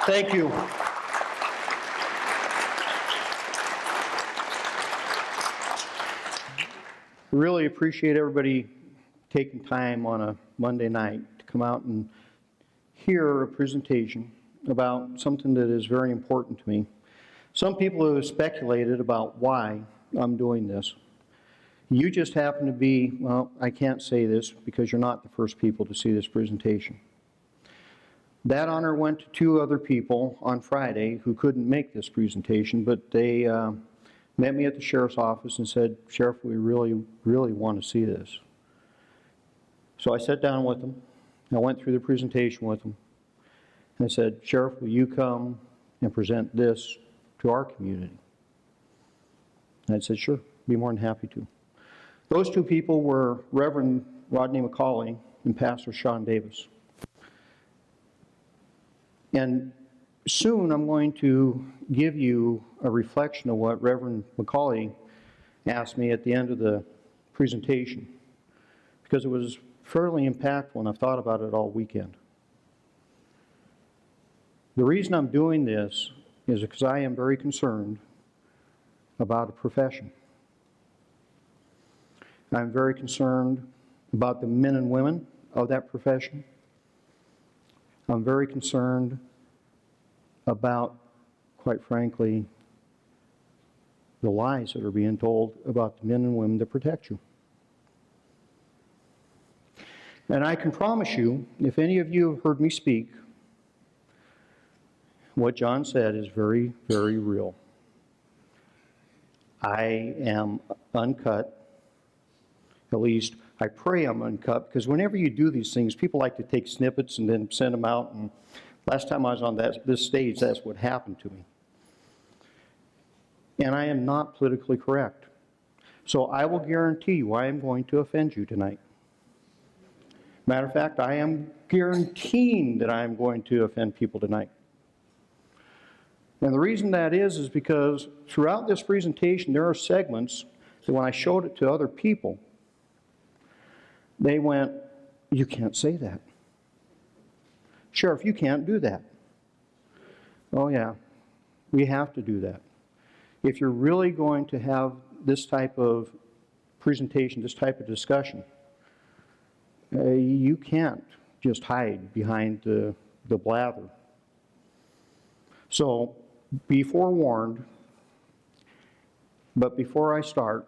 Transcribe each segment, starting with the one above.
Thank you. Really appreciate everybody taking time on a Monday night to come out and hear a presentation about something that is very important to me. Some people have speculated about why I'm doing this. You just happen to be, well, I can't say this because you're not the first people to see this presentation. That honor went to two other people on Friday who couldn't make this presentation, but they met me at the sheriff's office and said, Sheriff, we really want to see this. So I sat down with them. I went through the presentation with them. And I said, Sheriff, will you come and present this to our community? And I said, sure, be more than happy to. Those two people were Reverend Rodney McCauley and Pastor Sean Davis. And soon I'm going to give you a reflection of what Reverend McCauley asked me at the end of the presentation, because it was fairly impactful and I've thought about it all weekend. The reason I'm doing this is because I am very concerned about a profession. I'm very concerned about the men and women of that profession. I'm very concerned about, quite frankly, the lies that are being told about the men and women that protect you. And I can promise you, if any of you have heard me speak, what John said is very, very real. I am uncut, at least I pray I'm uncut, because whenever you do these things, people like to take snippets and then send them out, and last time I was on this stage, that's what happened to me. And I am not politically correct. So I will guarantee you I am going to offend you tonight. Matter of fact, I am guaranteeing that I am going to offend people tonight. And the reason that is because throughout this presentation, there are segments that when I showed it to other people, they went, you can't say that. Sheriff, you can't do that. Oh yeah, we have to do that. If you're really going to have this type of presentation, this type of discussion, you can't just hide behind the blather. So be forewarned, but before I start,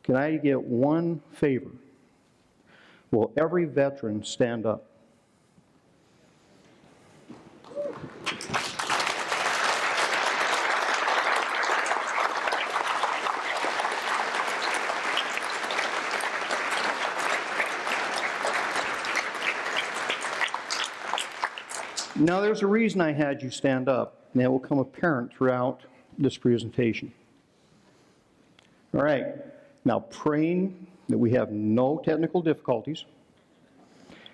can I get one favor? Will every veteran stand up? Now there's a reason I had you stand up, and that will become apparent throughout this presentation. All right, now praying that we have no technical difficulties,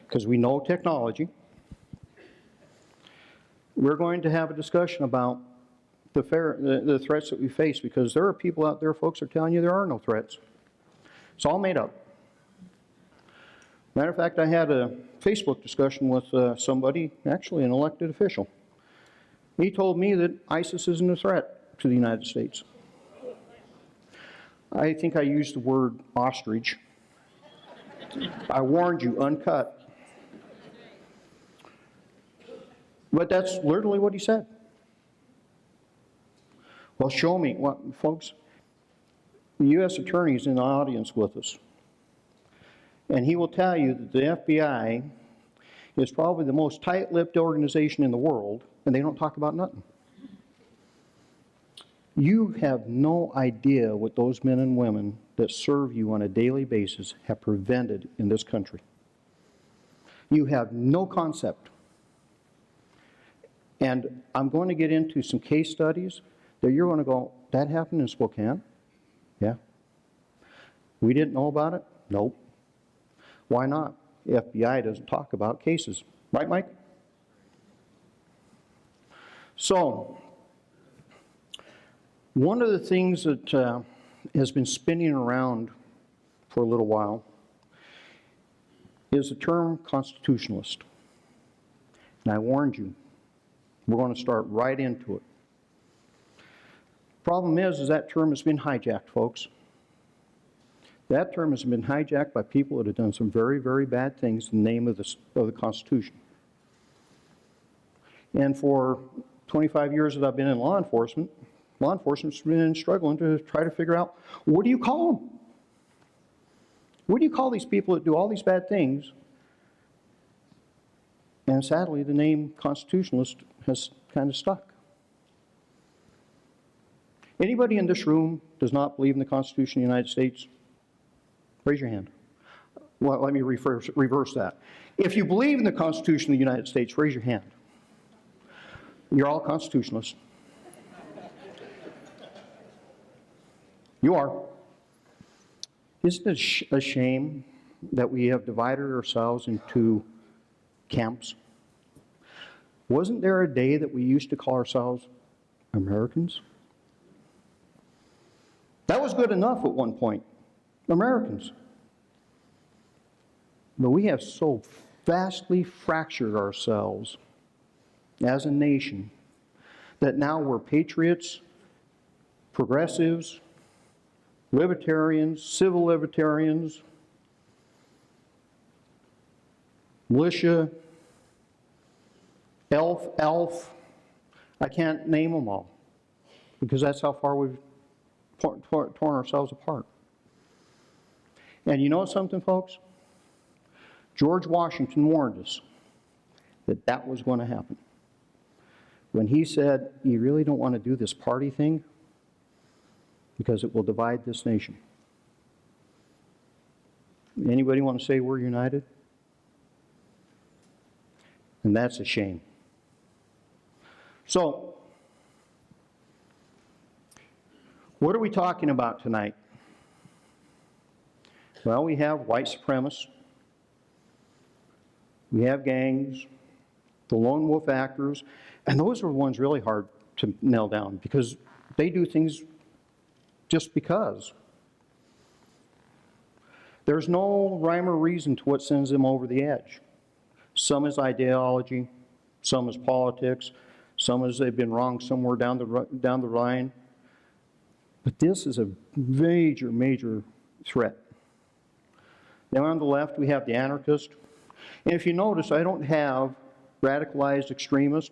because we know technology. We're going to have a discussion about the threats that we face, because there are people out there, folks, are telling you there are no threats. It's all made up. Matter of fact, I had a Facebook discussion with somebody, actually an elected official. He told me that ISIS isn't a threat to the United States. I think I used the word ostrich. I warned you, uncut. But that's literally what he said. Well, show me. What, folks, the U.S. Attorney is in the audience with us. And he will tell you that the FBI is probably the most tight-lipped organization in the world, and they don't talk about nothing. You have no idea what those men and women that serve you on a daily basis have prevented in this country. You have no concept. And I'm going to get into some case studies that you're going to go, that happened in Spokane? Yeah. We didn't know about it? Nope. Why not? The FBI doesn't talk about cases. Right, Mike? So, one of the things that has been spinning around for a little while is the term constitutionalist. And I warned you, We're going to start right into it. Problem is that term has been hijacked, folks. That term has been hijacked by people that have done some very, very bad things in the name of the Constitution. And for 25 years that I've been in law enforcement's been struggling to try to figure out, what do you call them? What do you call these people that do all these bad things? And sadly, the name constitutionalist has kind of stuck. Anybody in this room does not believe in the Constitution of the United States? Raise your hand. Well, let me reverse that. If you believe in the Constitution of the United States, raise your hand. You're all constitutionalists. You are. Isn't it a shame that we have divided ourselves into camps? Wasn't there a day that we used to call ourselves Americans? That was good enough at one point. Americans. But we have so vastly fractured ourselves as a nation that now we're patriots, progressives, libertarians, civil libertarians, militia, elf. I can't name them all because that's how far we've torn ourselves apart. And you know something, folks? George Washington warned us that that was going to happen. When he said, you really don't want to do this party thing because it will divide this nation. Anybody want to say we're united? And that's a shame. So, what are we talking about tonight? Well, we have white supremacists. We have gangs, the lone wolf actors, and those are the ones really hard to nail down because they do things just because. There's no rhyme or reason to what sends them over the edge. Some is ideology, some is politics, some is they've been wrong somewhere down the line. But this is a major, major threat. Now on the left we have the anarchist. And if you notice, I don't have radicalized extremist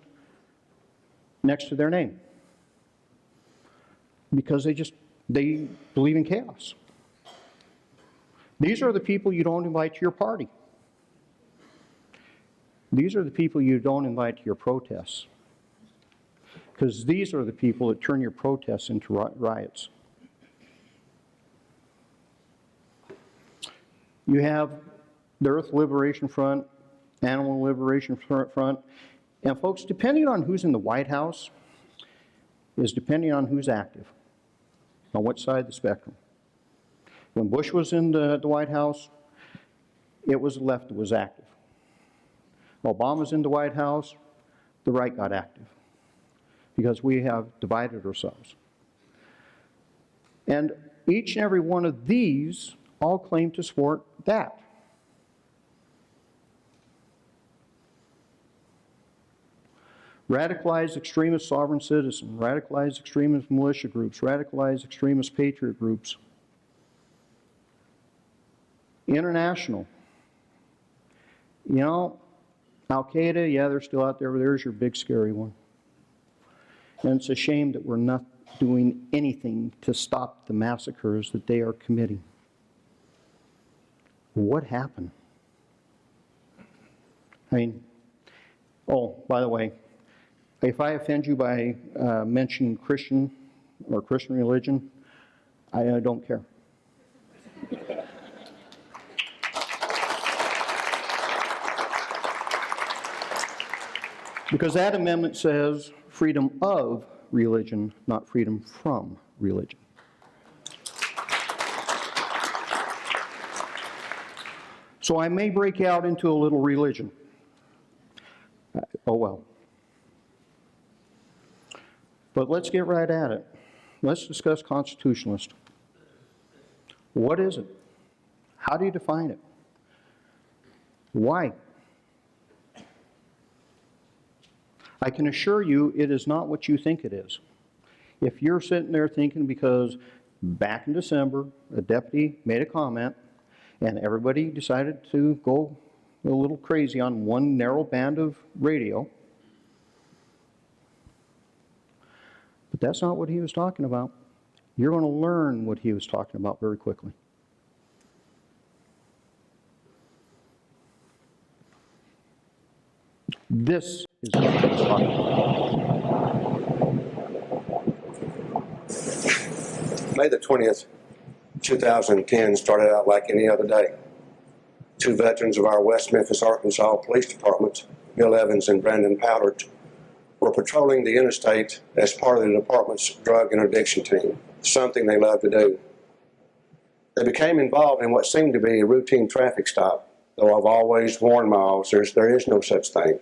next to their name. Because they believe in chaos. These are the people you don't invite to your party. These are the people you don't invite to your protests. Because these are the people that turn your protests into riots. You have the Earth Liberation Front, Animal Liberation Front, and folks, depending on who's in the White House, is depending on who's active, on what side of the spectrum. When Bush was in the White House, it was the left that was active. Obama's in the White House, the right got active. Because we have divided ourselves. And each and every one of these all claim to support that. Radicalized extremist sovereign citizen, radicalized extremist militia groups, radicalized extremist patriot groups. International. You know, Al-Qaeda, yeah, they're still out there, but there's your big scary one. And it's a shame that we're not doing anything to stop the massacres that they are committing. What happened? I mean, oh, by the way, if I offend you by mentioning Christian or Christian religion, I don't care. Because that amendment says freedom of religion, not freedom from religion. So I may break out into a little religion. Oh well. But let's get right at it. Let's discuss constitutionalist. What is it? How do you define it? Why? I can assure you it is not what you think it is. If you're sitting there thinking because back in December, a deputy made a comment and everybody decided to go a little crazy on one narrow band of radio, but that's not what he was talking about. You're going to learn what he was talking about very quickly. This is what he was talking about. May the 20th, 2010 started out like any other day. Two veterans of our West Memphis, Arkansas Police Department, Bill Evans and Brandon Powdert, were patrolling the interstate as part of the department's drug interdiction team, something they love to do. They became involved in what seemed to be a routine traffic stop, though I've always warned my officers there is no such thing.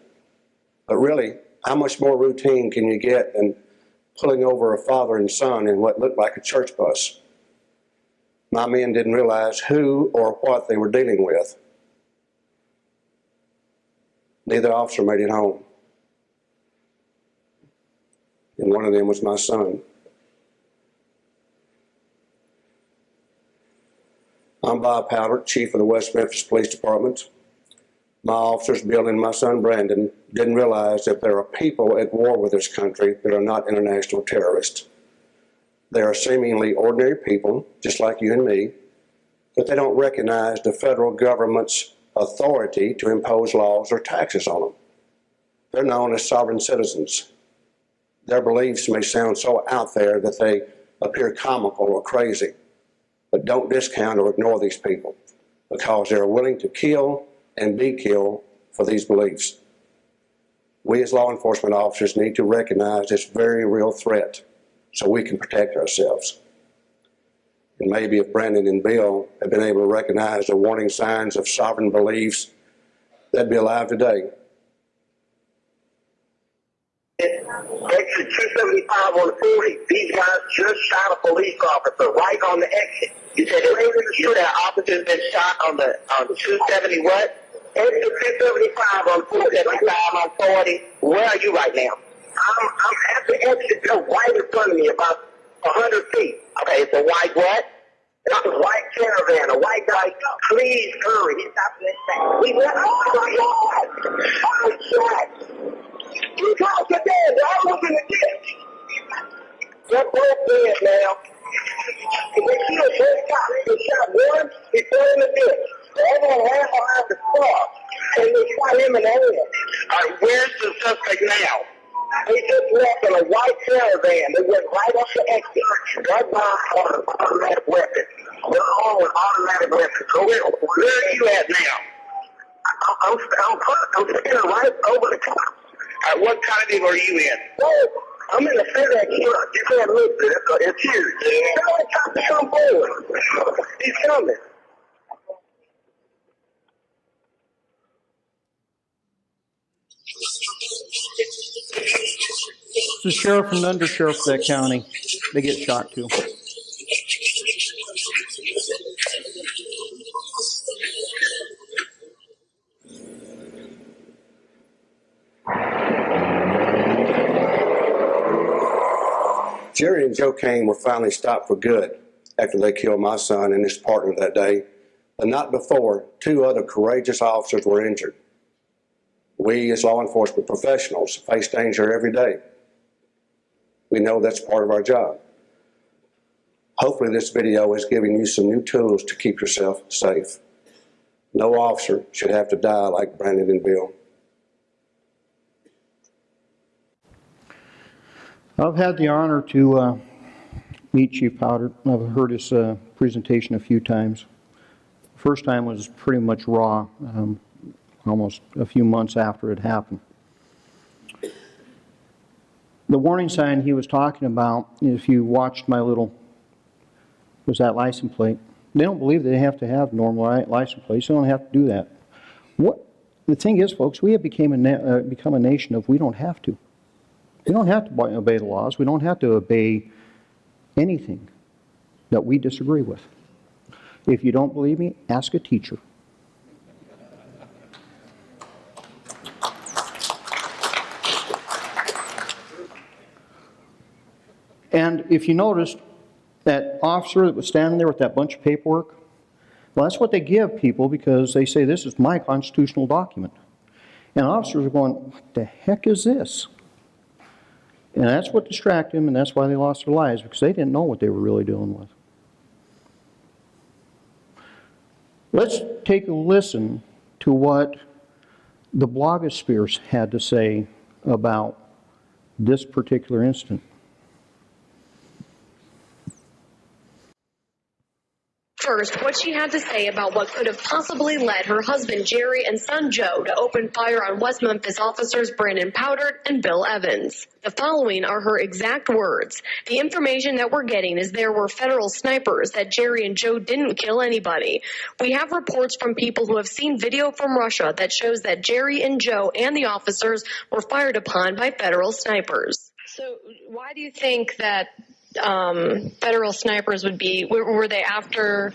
But really, how much more routine can you get than pulling over a father and son in what looked like a church bus? My men didn't realize who or what they were dealing with. Neither officer made it home. And one of them was my son. I'm Bob Powdert, Chief of the West Memphis Police Department. My officers, Bill and my son Brandon, didn't realize that there are people at war with this country that are not international terrorists. They are seemingly ordinary people, just like you and me, but they don't recognize the federal government's authority to impose laws or taxes on them. They're known as sovereign citizens. Their beliefs may sound so out there that they appear comical or crazy, but don't discount or ignore these people because they're willing to kill and be killed for these beliefs. We as law enforcement officers need to recognize this very real threat so we can protect ourselves. And maybe if Brandon and Bill had been able to recognize the warning signs of sovereign beliefs, they'd be alive today. Exit 275 on 40. These guys just shot a police officer right on the exit. You said that officer's been shot on 270 what? Exit 275 on 275 on 40. Where are you right now? I'm at the exit, right in front of me, about 100 feet. Okay, it's a white what? It's a white caravan, a white guy. Please hurry. He's not listening. We went, oh my God! Oh, shit! You guys are dead. I was in the ditch. They're both dead now. They killed both cops. They shot one, he fell in the ditch. The other one ran behind the car, and they shot him in the head. All right, where's the suspect now? They just left in a white caravan. They went right off the exit. Right behind an automatic weapon. They're all with automatic weapons. So where are you at now? I'm standing right over the cops. What kind are you in? Oh, I'm in the FedEx truck. You can't look at it. It's huge. Tell the cop to come forward. He's coming. The sheriff and undersheriff of that county, they get shot too. Jerry and Joe Kane were finally stopped for good after they killed my son and his partner that day, but not before 2 other courageous officers were injured. We as law enforcement professionals face danger every day. We know that's part of our job. Hopefully this video is giving you some new tools to keep yourself safe. No officer should have to die like Brandon and Bill. I've had the honor to meet Chief Powdert. I've heard his presentation a few times. The first time was pretty much raw, almost a few months after it happened. The warning sign he was talking about, if you watched my little, was that license plate. They don't believe they have to have normal license plates. They don't have to do that. The thing is, folks, we have become a nation of we don't have to. We don't have to obey the laws. We don't have to obey anything that we disagree with. If you don't believe me, ask a teacher. if you noticed, that officer that was standing there with that bunch of paperwork, well, that's what they give people because they say, this is my constitutional document. And officers are going, what the heck is this? And that's what distracted them, and that's why they lost their lives, because they didn't know what they were really dealing with. Let's take a listen to what the blogosphere had to say about this particular incident. First, what she had to say about what could have possibly led her husband Jerry and son Joe to open fire on West Memphis officers Brandon Powdert and Bill Evans. The following are her exact words. The information that we're getting is there were federal snipers, that Jerry and Joe didn't kill anybody. We have reports from people who have seen video from Russia that shows that Jerry and Joe and the officers were fired upon by federal snipers. So why do you think that federal snipers would be, were they after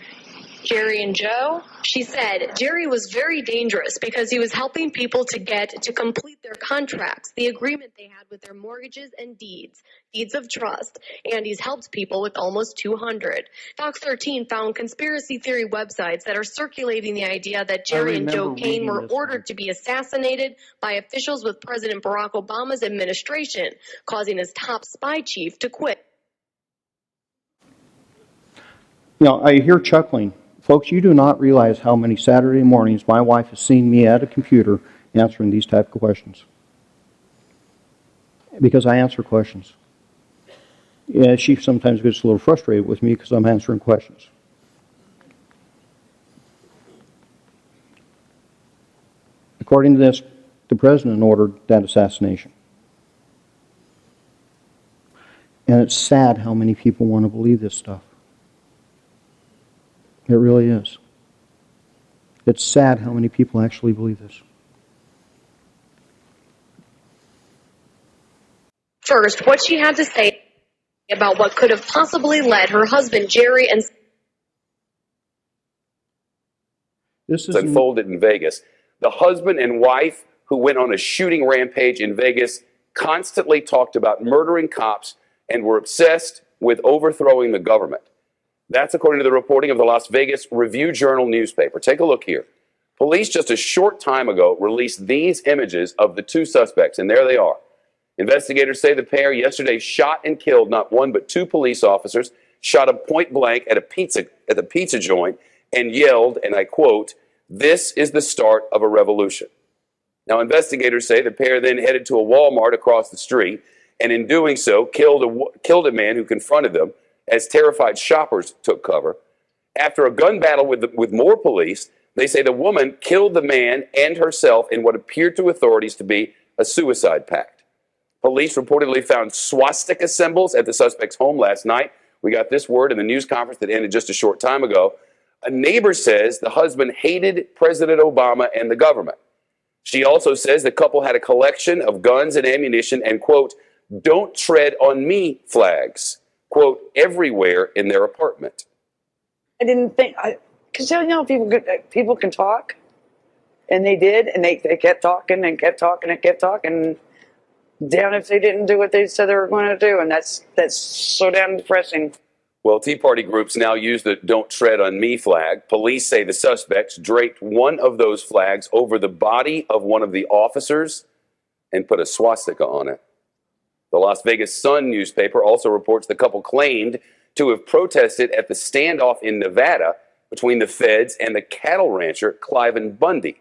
Jerry and Joe? She said Jerry was very dangerous because he was helping people to complete their contracts, the agreement they had with their mortgages and deeds of trust, and he's helped people with almost 200. Fox 13 found conspiracy theory websites that are circulating the idea that Jerry and Joe Kane were ordered to be assassinated by officials with President Barack Obama's administration, causing his top spy chief to quit. You know, I hear chuckling. Folks, you do not realize how many Saturday mornings my wife has seen me at a computer answering these type of questions. Because I answer questions. Yeah, she sometimes gets a little frustrated with me because I'm answering questions. According to this, the president ordered that assassination. And it's sad how many people want to believe this stuff. It really is. It's sad how many people actually believe this. First, what she had to say about what could have possibly led her husband Jerry and This is unfolded in Vegas. The husband and wife who went on a shooting rampage in Vegas constantly talked about murdering cops and were obsessed with overthrowing the government. That's according to the reporting of the Las Vegas Review-Journal newspaper. Take a look here. Police just a short time ago released these images of the two suspects, and there they are. Investigators say the pair yesterday shot and killed not one but two police officers, shot them point blank at the pizza joint, and yelled, and I quote, "This is the start of a revolution." Now, investigators say the pair then headed to a Walmart across the street, and in doing so, killed a man who confronted them as terrified shoppers took cover. After a gun battle with more police, they say the woman killed the man and herself in what appeared to authorities to be a suicide pact. Police reportedly found swastika symbols at the suspect's home last night. We got this word in the news conference that ended just a short time ago. A neighbor says the husband hated President Obama and the government. She also says the couple had a collection of guns and ammunition and, quote, "Don't tread on me" flags, quote, everywhere in their apartment. I didn't think, because you know, people can talk, and they did, and they kept talking and kept talking and kept talking, down if they didn't do what they said they were going to do, and that's so damn depressing. Well, Tea Party groups now use the "Don't Tread on Me" flag. Police say the suspects draped one of those flags over the body of one of the officers and put a swastika on it. The Las Vegas Sun newspaper also reports the couple claimed to have protested at the standoff in Nevada between the feds and the cattle rancher Cliven Bundy.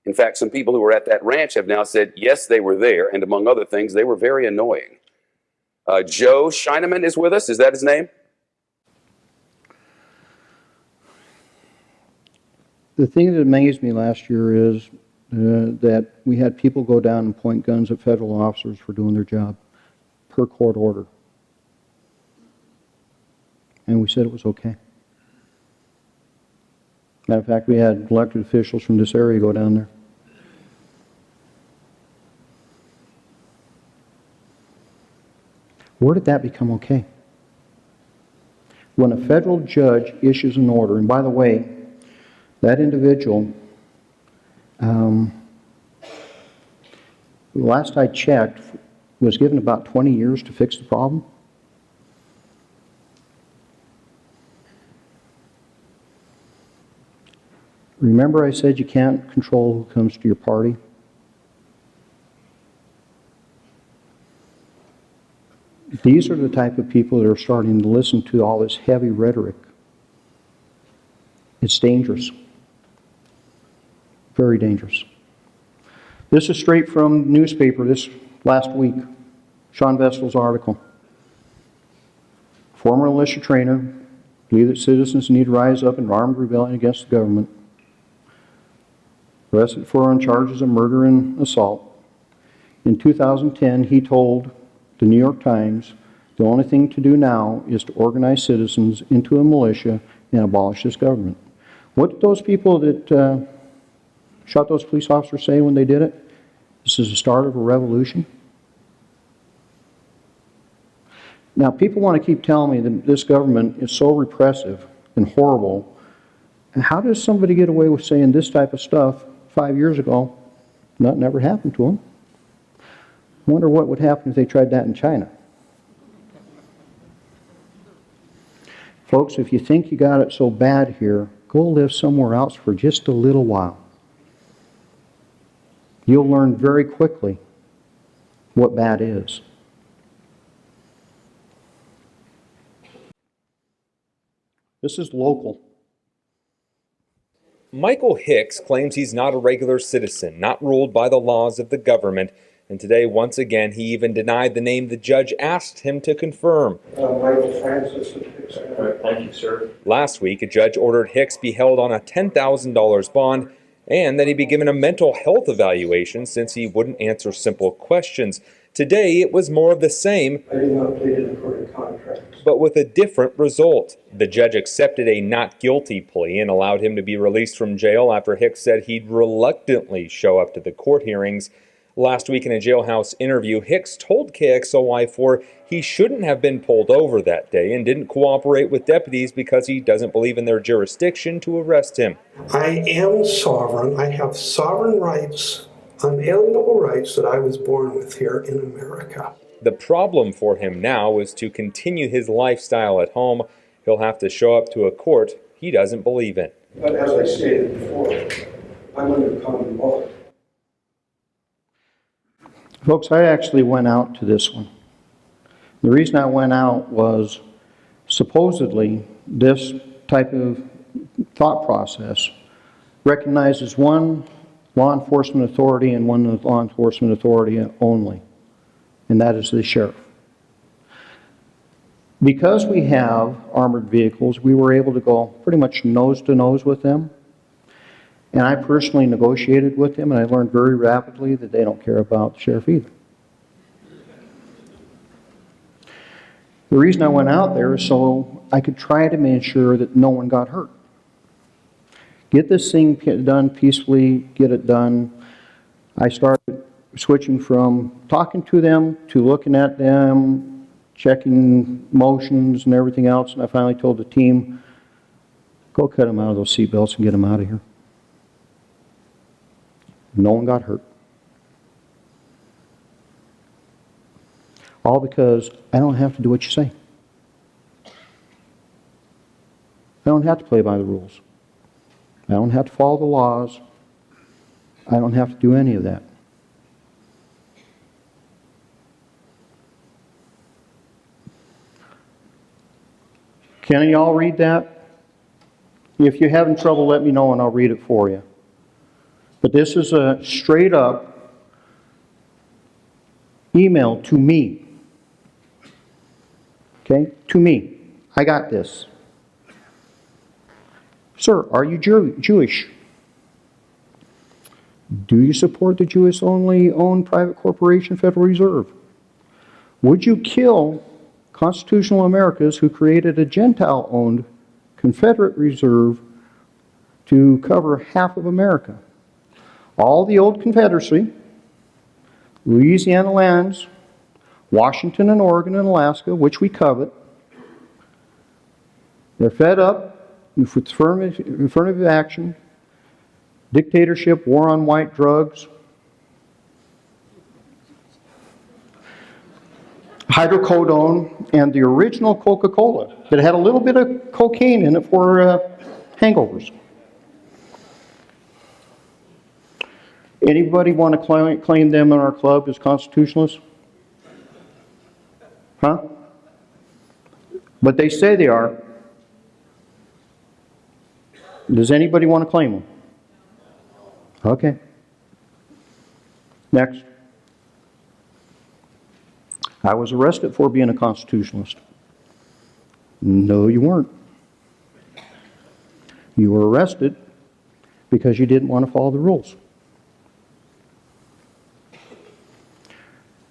In fact, some people who were at that ranch have now said, yes, they were there, and among other things, they were very annoying. Joe Scheineman is with us. Is that his name? The thing that amazed me last year is that we had people go down and point guns at federal officers for doing their job per court order. And we said it was okay. Matter of fact, we had elected officials from this area go down there. Where did that become okay? When a federal judge issues an order, and by the way, that individual, last I checked, was given about 20 years to fix the problem. Remember I said you can't control who comes to your party? These are the type of people that are starting to listen to all this heavy rhetoric. It's dangerous. Very dangerous. This is straight from the newspaper this last week. Sean Vestal's article. Former militia trainer believe that citizens need to rise up in armed rebellion against the government. Arrested on charges of murder and assault. In 2010, he told the New York Times, the only thing to do now is to organize citizens into a militia and abolish this government. What did those people that shot those police officers say when they did it? This is the start of a revolution. Now, people want to keep telling me that this government is so repressive and horrible. And how does somebody get away with saying this type of stuff 5 years ago? Nothing ever happened to them. I wonder what would happen if they tried that in China. Folks, if you think you got it so bad here, go live somewhere else for just a little while. You'll learn very quickly what bad is. This is local. Michael Hicks claims he's not a regular citizen, not ruled by the laws of the government, and today, once again, he even denied the name the judge asked him to confirm. Michael Francis Hicks. Thank you, sir. Last week, a judge ordered Hicks be held on a $10,000 bond and that he be given a mental health evaluation since he wouldn't answer simple questions. Today, it was more of the same, I did not plead in according to contract. but with a different result. The judge accepted a not guilty plea and allowed him to be released from jail after Hicks said he'd reluctantly show up to the court hearings. Last week in a jailhouse interview, Hicks told KXOY4 he shouldn't have been pulled over that day and didn't cooperate with deputies because he doesn't believe in their jurisdiction to arrest him. I am sovereign. I have sovereign rights, unalienable rights that I was born with here in America. The problem for him now is to continue his lifestyle at home. He'll have to show up to a court he doesn't believe in. But as I stated before, I'm under common law. Folks, I actually went out to this one. The reason I went out was supposedly this type of thought process recognizes one law enforcement authority and one law enforcement authority only, and that is the sheriff. Because we have armored vehicles, we were able to go pretty much nose to nose with them. And I personally negotiated with them, and I learned very rapidly that they don't care about the sheriff either. The reason I went out there is so I could try to make sure that no one got hurt. Get this thing done peacefully, get it done. I started switching from talking to them to looking at them, checking motions and everything else, and I finally told the team, go cut them out of those seatbelts and get them out of here. No one got hurt. All because I don't have to do what you say. I don't have to play by the rules. I don't have to follow the laws. I don't have to do any of that. Can y'all read that? If you're having trouble, let me know and I'll read it for you. But this is a straight up email to me. Okay? To me. I got this. Sir, are you Jewish? Do you support the Jewish-only owned private corporation Federal Reserve? Would you kill constitutional Americans who created a Gentile-owned Confederate Reserve to cover half of America? All the old Confederacy, Louisiana lands, Washington and Oregon and Alaska, which we covet. They're fed up with affirmative action, dictatorship, war on white drugs, hydrocodone, and the original Coca-Cola that had a little bit of cocaine in it for hangovers. Anybody want to claim them in our club as constitutionalists? Huh? But they say they are. Does anybody want to claim them? Okay. Next. I was arrested for being a constitutionalist. No, you weren't. You were arrested because you didn't want to follow the rules.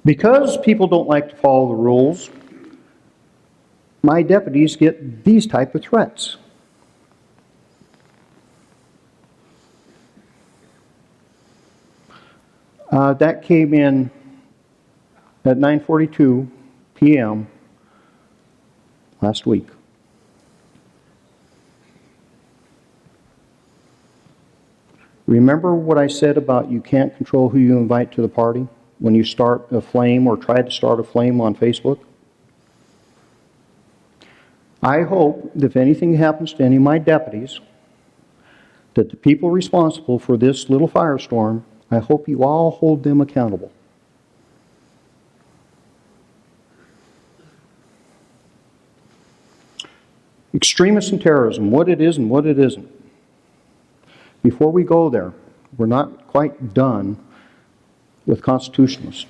Because people don't like to follow the rules, my deputies get these type of threats. That came in at 9:42 p.m. last week. Remember what I said about you can't control who you invite to the party when you start a flame or try to start a flame on Facebook? I hope that if anything happens to any of my deputies, that the people responsible for this little firestorm, I hope you all hold them accountable. Extremists and terrorism, what it is and what it isn't. Before we go there, we're not quite done with constitutionalists.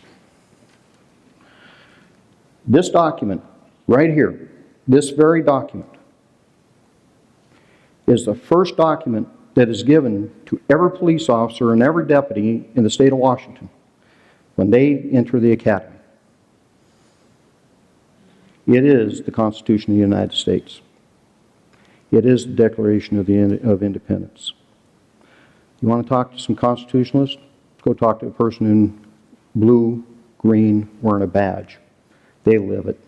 This document, right here, this very document, is the first document that is given to every police officer and every deputy in the state of Washington when they enter the academy. It is the Constitution of the United States. It is the Declaration of Independence. You want to talk to some constitutionalists? Go talk to a person in blue, green, wearing a badge. They live it.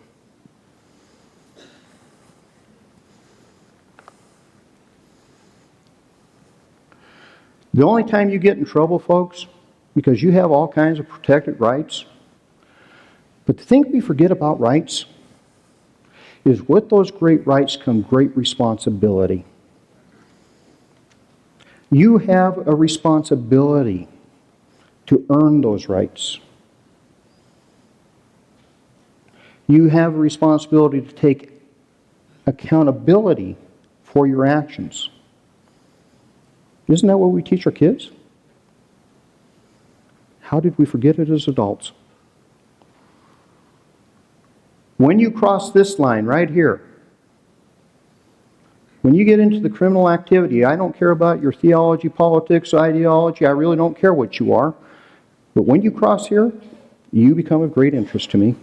The only time you get in trouble, folks, because you have all kinds of protected rights, but the thing we forget about rights is with those great rights come great responsibility. You have a responsibility to earn those rights. You have a responsibility to take accountability for your actions. Isn't that what we teach our kids? How did we forget it as adults? When you cross this line right here, when you get into the criminal activity, I don't care about your theology, politics, ideology, I really don't care what you are. But when you cross here, you become of great interest to me.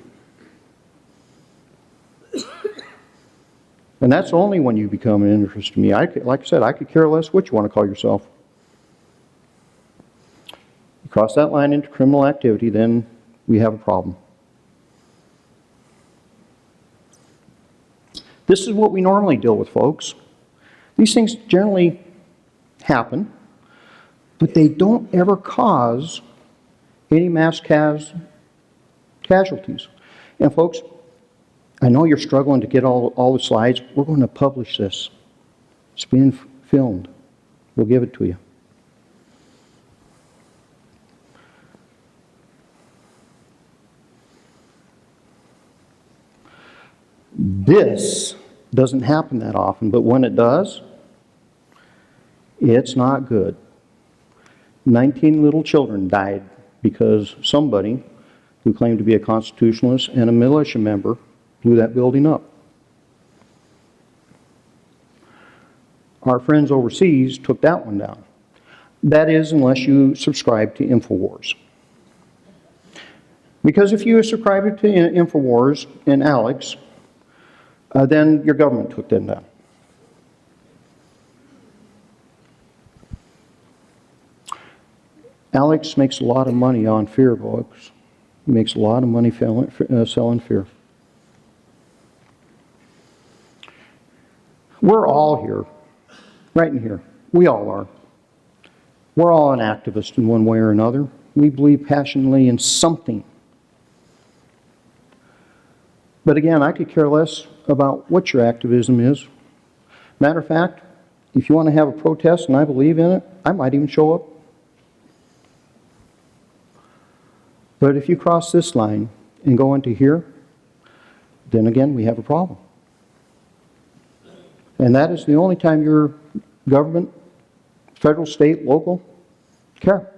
And that's only when you become an interest to me. Like I said, I could care less what you want to call yourself. You cross that line into criminal activity, then we have a problem. This is what we normally deal with, folks. These things generally happen, but they don't ever cause any mass casualties. And folks, I know you're struggling to get all the slides. We're going to publish this. It's being filmed. We'll give it to you. This doesn't happen that often, but when it does, it's not good. 19 little children died because somebody who claimed to be a constitutionalist and a militia member blew that building up. Our friends overseas took that one down. That is, unless you subscribe to InfoWars. Because if you subscribe to InfoWars and Alex, then your government took them down. Alex makes a lot of money on fear, folks. He makes a lot of money selling fear. We're all here, right in here. We all are. We're all an activist in one way or another. We believe passionately in something. But again, I could care less about what your activism is. Matter of fact, if you want to have a protest and I believe in it, I might even show up. But if you cross this line and go into here, then again, we have a problem. And that is the only time your government, federal, state, local, care.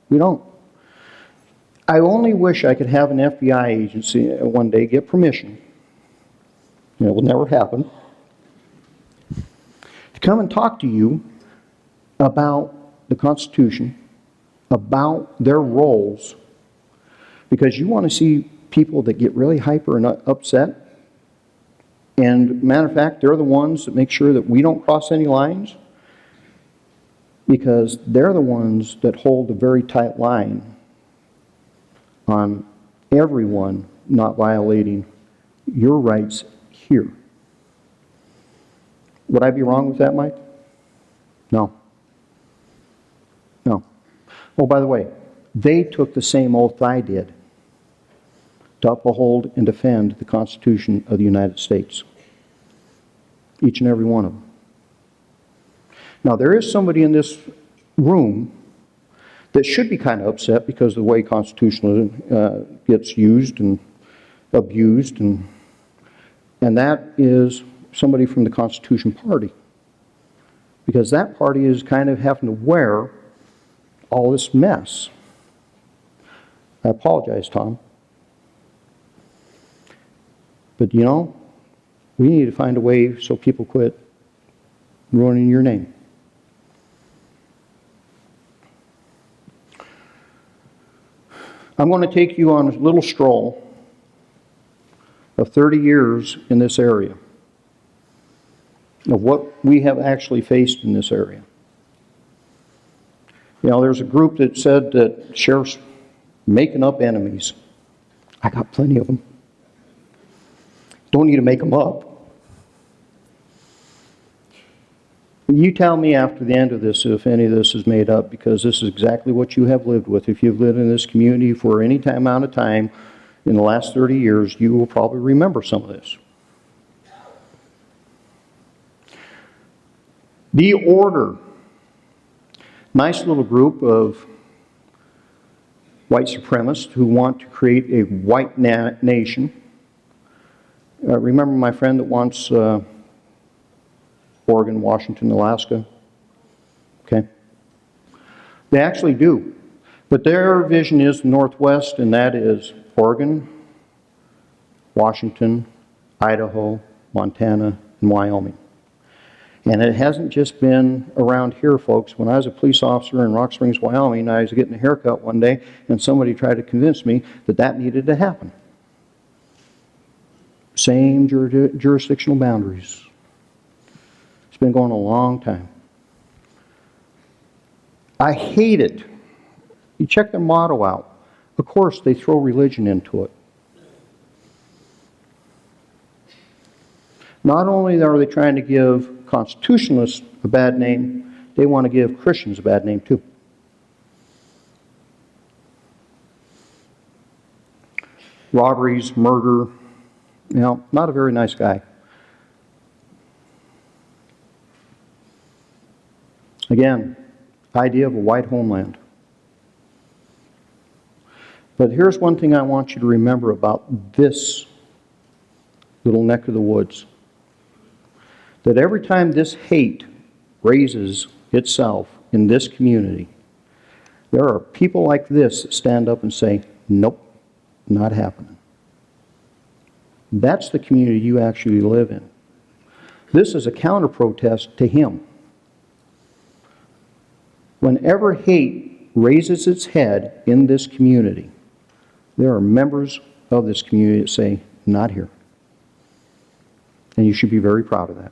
We don't. I only wish I could have an FBI agency one day get permission, it will never happen, to come and talk to you about the Constitution, about their roles, because you want to see people that get really hyper and upset. And matter of fact, they're the ones that make sure that we don't cross any lines, because they're the ones that hold a very tight line on everyone not violating your rights here. Would I be wrong with that, Mike? No. No. Oh, by the way, they took the same oath I did to uphold and defend the Constitution of the United States. Each and every one of them. Now, there is somebody in this room that should be kind of upset because of the way constitutionalism gets used and abused, and that is somebody from the Constitution Party. Because that party is kind of having to wear all this mess. I apologize, Tom. But you know, we need to find a way so people quit ruining your name. I'm going to take you on a little stroll of 30 years in this area, of what we have actually faced in this area. You know, there's a group that said that sheriff's making up enemies. I got plenty of them. Don't need to make them up. You tell me after the end of this if any of this is made up, because this is exactly what you have lived with. If you've lived in this community for any amount of time in the last 30 years, you will probably remember some of this. The Order. Nice little group of white supremacists who want to create a white nation. Remember my friend that wants Oregon, Washington, Alaska? Okay. They actually do. But their vision is the Northwest, and that is Oregon, Washington, Idaho, Montana, and Wyoming. And it hasn't just been around here, folks. When I was a police officer in Rock Springs, Wyoming, I was getting a haircut one day, and somebody tried to convince me that that needed to happen. Same jurisdictional boundaries. It's been going a long time. I hate it. You check their motto out. Of course, they throw religion into it. Not only are they trying to give constitutionalists a bad name, they want to give Christians a bad name too. Robberies, murder, you know, not a very nice guy. Again, idea of a white homeland. But here's one thing I want you to remember about this little neck of the woods. That every time this hate raises itself in this community, there are people like this that stand up and say, nope, not happening. That's the community you actually live in. This is a counter-protest to him. Whenever hate raises its head in this community, there are members of this community that say, not here. And you should be very proud of that.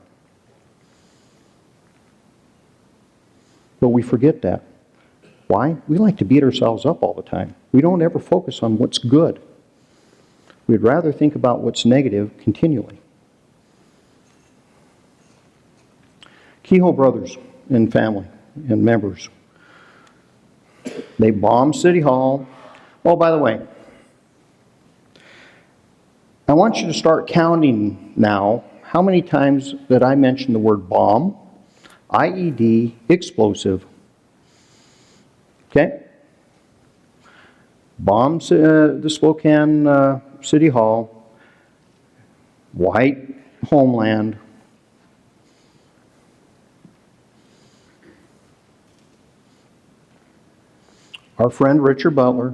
But we forget that. Why? We like to beat ourselves up all the time. We don't ever focus on what's good. We'd rather think about what's negative continually. KEYHOE brothers and family and members. They bombed City Hall. Oh, by the way, I want you to start counting now how many times that I mentioned the word bomb, IED, explosive. Okay? bombed the Spokane City Hall, white homeland. Our friend Richard Butler,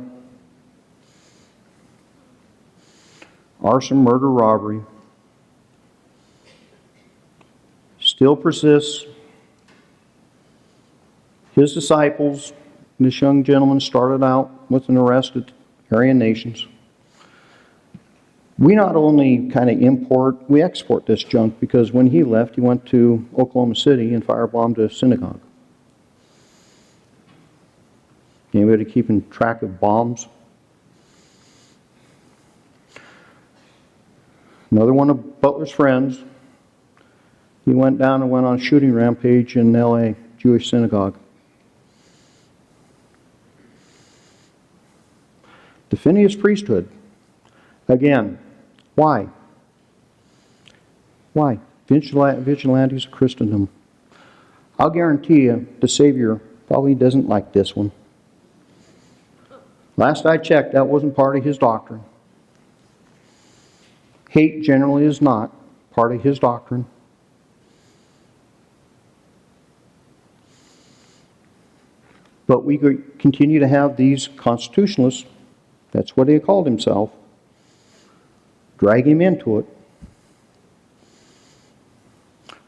arson, murder, robbery, still persists. His disciples, this young gentleman started out with an arrest at Aryan nations. We not only kind of import, we export this junk, because when he left, he went to Oklahoma City and firebombed a synagogue. Anybody keeping track of bombs? Another one of Butler's friends, he went down and went on a shooting rampage in LA, Jewish synagogue. The PHINEAS priesthood. Again, why? Why? Vigilantes of Christendom. I'll guarantee you the Savior probably doesn't like this one. Last I checked, that wasn't part of his doctrine. Hate generally is not part of his doctrine. But we continue to have these constitutionalists, that's what he called himself, drag him into it.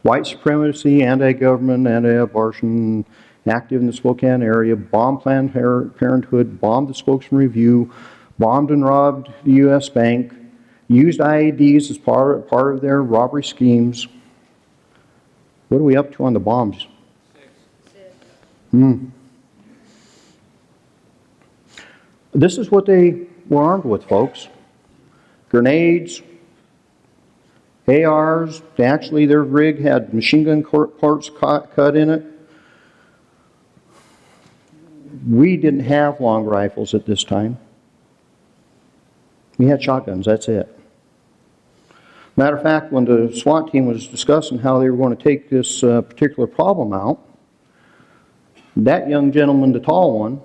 White supremacy, anti-government, anti-abortion, active in the Spokane area, bombed Planned Parenthood, bombed the Spokesman Review, bombed and robbed the U.S. Bank, used IEDs as part of their robbery schemes. What are we up to on the bombs? 6. This is what they were armed with, folks. Grenades, ARs. Actually, their rig had machine gun parts cut in it. We didn't have long rifles at this time. We had shotguns, that's it. Matter of fact, when the SWAT team was discussing how they were going to take this particular problem out, that young gentleman, the tall one,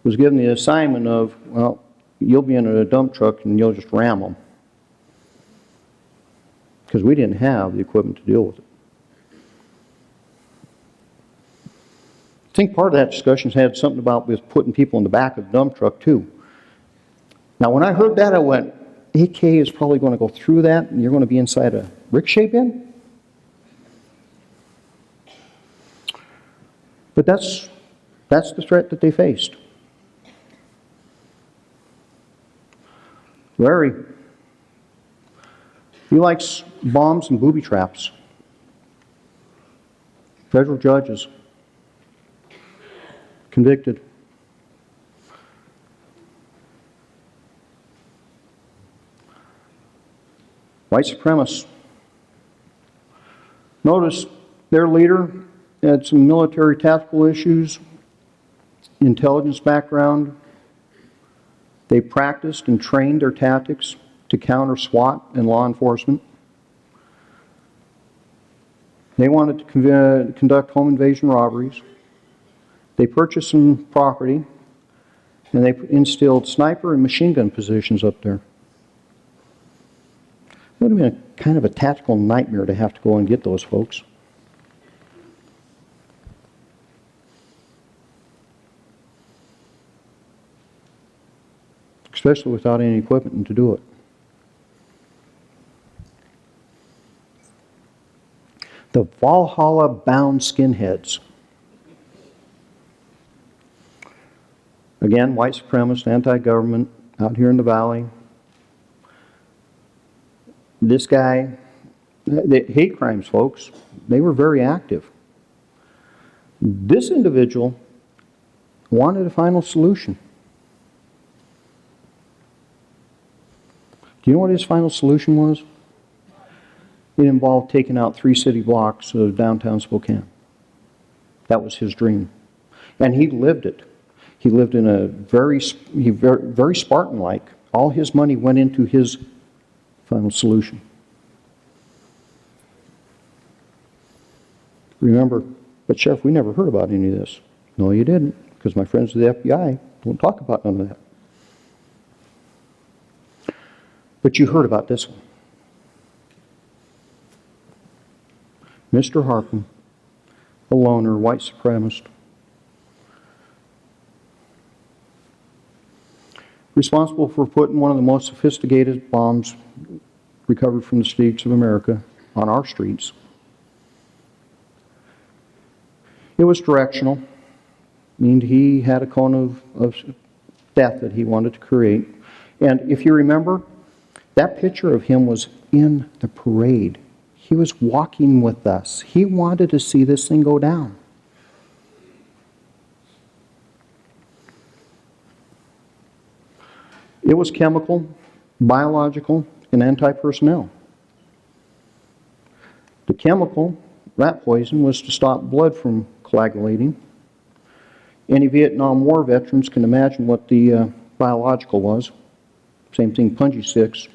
was given the assignment of, well, you'll be in a dump truck and you'll just ram them. Because we didn't have the equipment to deal with it. I think part of that discussion had something about with putting people in the back of the dump truck too. Now when I heard that, I went, AK is probably going to go through that and you're going to be inside a rickshaw bin? But that's the threat that they faced. Larry, he likes bombs and booby traps. Federal judges convicted. White supremacists. Notice their leader had some military tactical issues, intelligence background. They practiced and trained their tactics to counter SWAT and law enforcement. They wanted to conduct home invasion robberies. They purchased some property, and they instilled sniper and machine gun positions up there. It would have been kind of a tactical nightmare to have to go and get those folks. Especially without any equipment to do it. The Valhalla-bound skinheads. Again, white supremacist, anti-government, out here in the valley. This guy, the hate crimes, folks, they were very active. This individual wanted a final solution. Do you know what his final solution was? It involved taking out 3 city blocks of downtown Spokane. That was his dream. And he lived it. He lived in a very Spartan-like. All his money went into his final solution. Remember, but Sheriff, we never heard about any of this. No, you didn't, because my friends at the FBI don't talk about none of that. But you heard about this one. Mr. Harkin, a loner, white supremacist, responsible for putting one of the most sophisticated bombs recovered from the streets of America on our streets. It was directional, meaning he had a cone of death that he wanted to create. And if you remember, that picture of him was in the parade. He was walking with us. He wanted to see this thing go down. It was chemical, biological, and anti-personnel. The chemical, rat poison, was to stop blood from coagulating. Any Vietnam War veterans can imagine what the biological was. Same thing punji sticks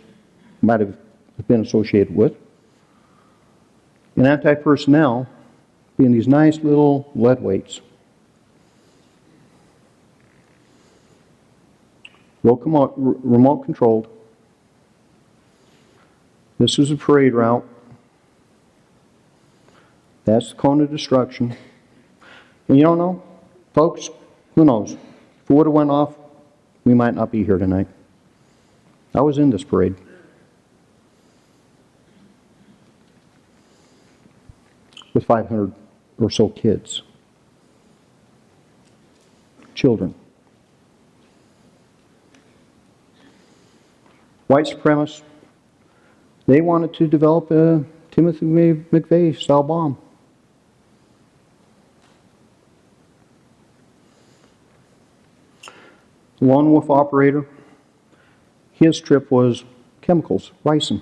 might have been associated with. And anti-personnel being these nice little lead weights. Remote controlled. This is a parade route. That's the cone of destruction. And you don't know, folks, who knows? If it would have went off, we might not be here tonight. I was in this parade. With 500 or so kids. Children. White supremacists, they wanted to develop a Timothy McVeigh style bomb. The lone wolf operator, his trip was chemicals, ricin.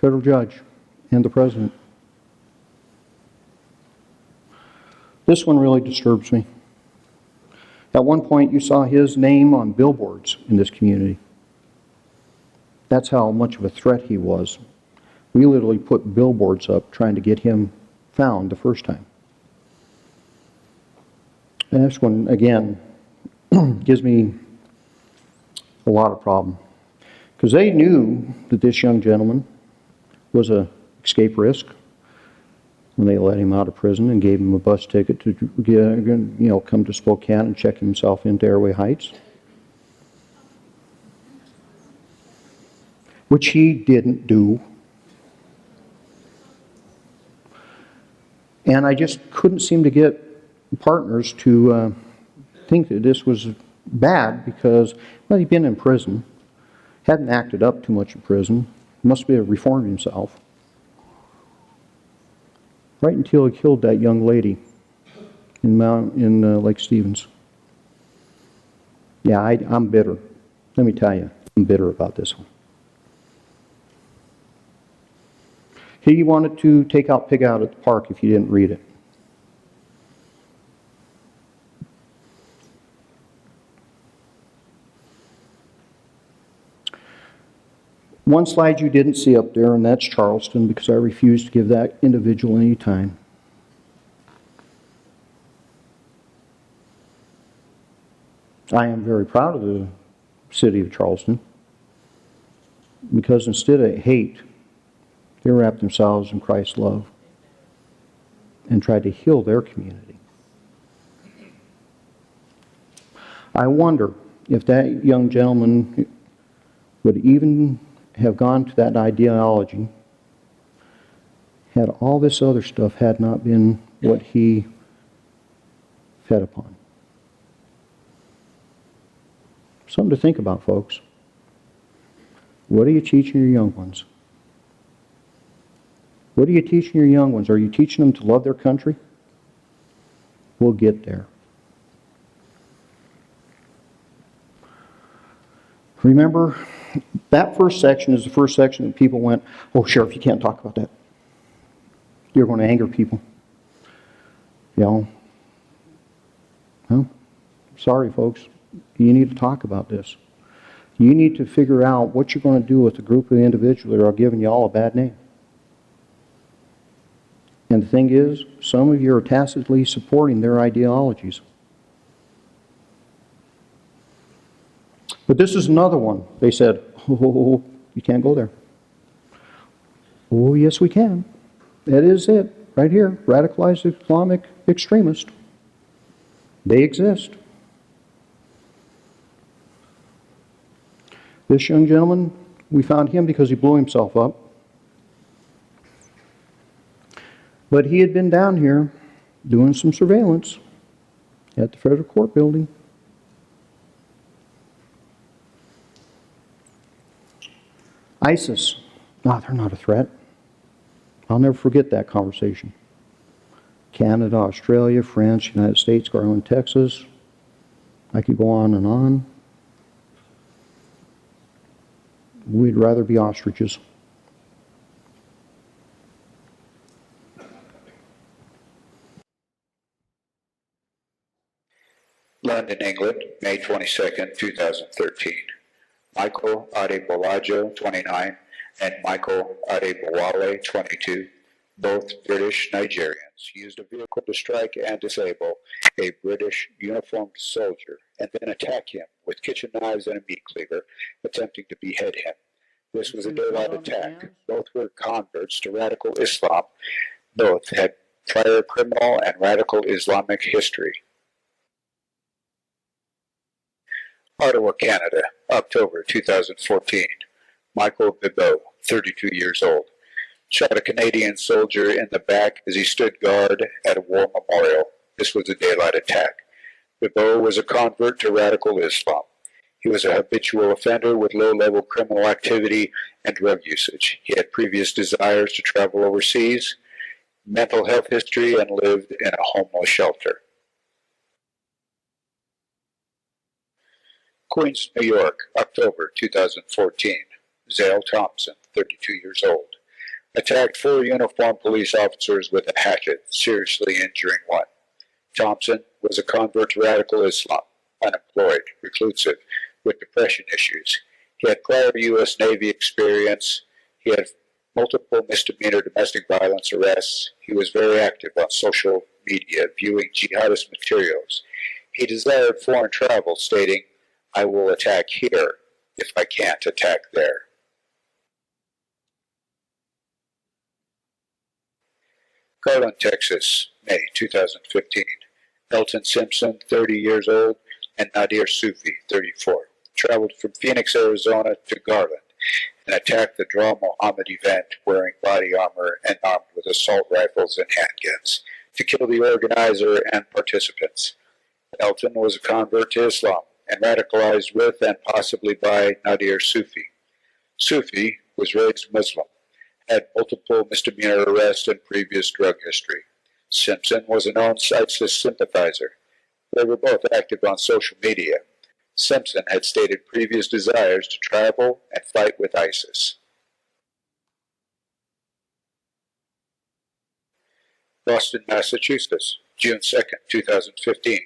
Federal judge and the president. This one really disturbs me. At one point, you saw his name on billboards in this community. That's how much of a threat he was. We literally put billboards up trying to get him found the first time. And this one, again, gives me a lot of problem. Because they knew that this young gentleman was an escape risk when they let him out of prison and gave him a bus ticket to come to Spokane and check himself into Airway Heights. Which he didn't do. And I just couldn't seem to get partners to think that this was bad because, well, he'd been in prison, hadn't acted up too much in prison, must have reformed himself. Right until he killed that young lady in Lake Stevens. Yeah, I'm bitter. Let me tell you, I'm bitter about this one. He wanted to take out Pig Out at the park if you didn't read it. One slide you didn't see up there, and that's Charleston, because I refused to give that individual any time. I am very proud of the city of Charleston, because instead of hate, they wrapped themselves in Christ's love and tried to heal their community. I wonder if that young gentleman would even have gone to that ideology had all this other stuff had not been what he fed upon. Something to think about, folks. What are you teaching your young ones? What are you teaching your young ones? Are you teaching them to love their country? We'll get there. Remember, that first section is the first section that people went, oh, Sheriff, you can't talk about that. You're going to anger people. You know? Well, sorry, folks. You need to talk about this. You need to figure out what you're going to do with a group of individuals that are giving you all a bad name. And the thing is, some of you are tacitly supporting their ideologies. But this is another one. They said, oh, you can't go there. Oh, yes, we can. That is it, right here. Radicalized Islamic extremist. They exist. This young gentleman, we found him because he blew himself up. But he had been down here doing some surveillance at the federal court building. ISIS. No, they're not a threat. I'll never forget that conversation. Canada, Australia, France, United States, Garland, Texas. I could go on and on. We'd rather be ostriches. London, England, May 22nd, 2013. Michael Adebolajo, 29, and Michael Adebowale, 22, both British Nigerians, used a vehicle to strike and disable a British uniformed soldier and then attack him with kitchen knives and a meat cleaver, attempting to behead him. This was a daylight attack. Both were converts to radical Islam. Both had prior criminal and radical Islamic history. Ottawa, Canada, October 2014. Michael Bibeau, 32 years old, shot a Canadian soldier in the back as he stood guard at a war memorial. This was a daylight attack. Bibeau was a convert to radical Islam. He was a habitual offender with low-level criminal activity and drug usage. He had previous desires to travel overseas, mental health history, and lived in a homeless shelter. Queens, New York, October 2014. Zale Thompson, 32 years old, attacked 4 uniformed police officers with a hatchet, seriously injuring one. Thompson was a convert to radical Islam, unemployed, reclusive, with depression issues. He had prior U.S. Navy experience. He had multiple misdemeanor domestic violence arrests. He was very active on social media, viewing jihadist materials. He desired foreign travel, stating, "I will attack here if I can't attack there." Garland, Texas, May 2015. Elton Simpson, 30 years old, and Nadir Sufi, 34, traveled from Phoenix, Arizona to Garland and attacked the Draw Mohammed event wearing body armor and armed with assault rifles and handguns to kill the organizer and participants. Elton was a convert to Islam and radicalized with and possibly by Nadir Sufi. Sufi was raised Muslim, had multiple misdemeanor arrests and previous drug history. Simpson was a known ISIS sympathizer. They were both active on social media. Simpson had stated previous desires to travel and fight with ISIS. Boston, Massachusetts, June 2nd, 2015.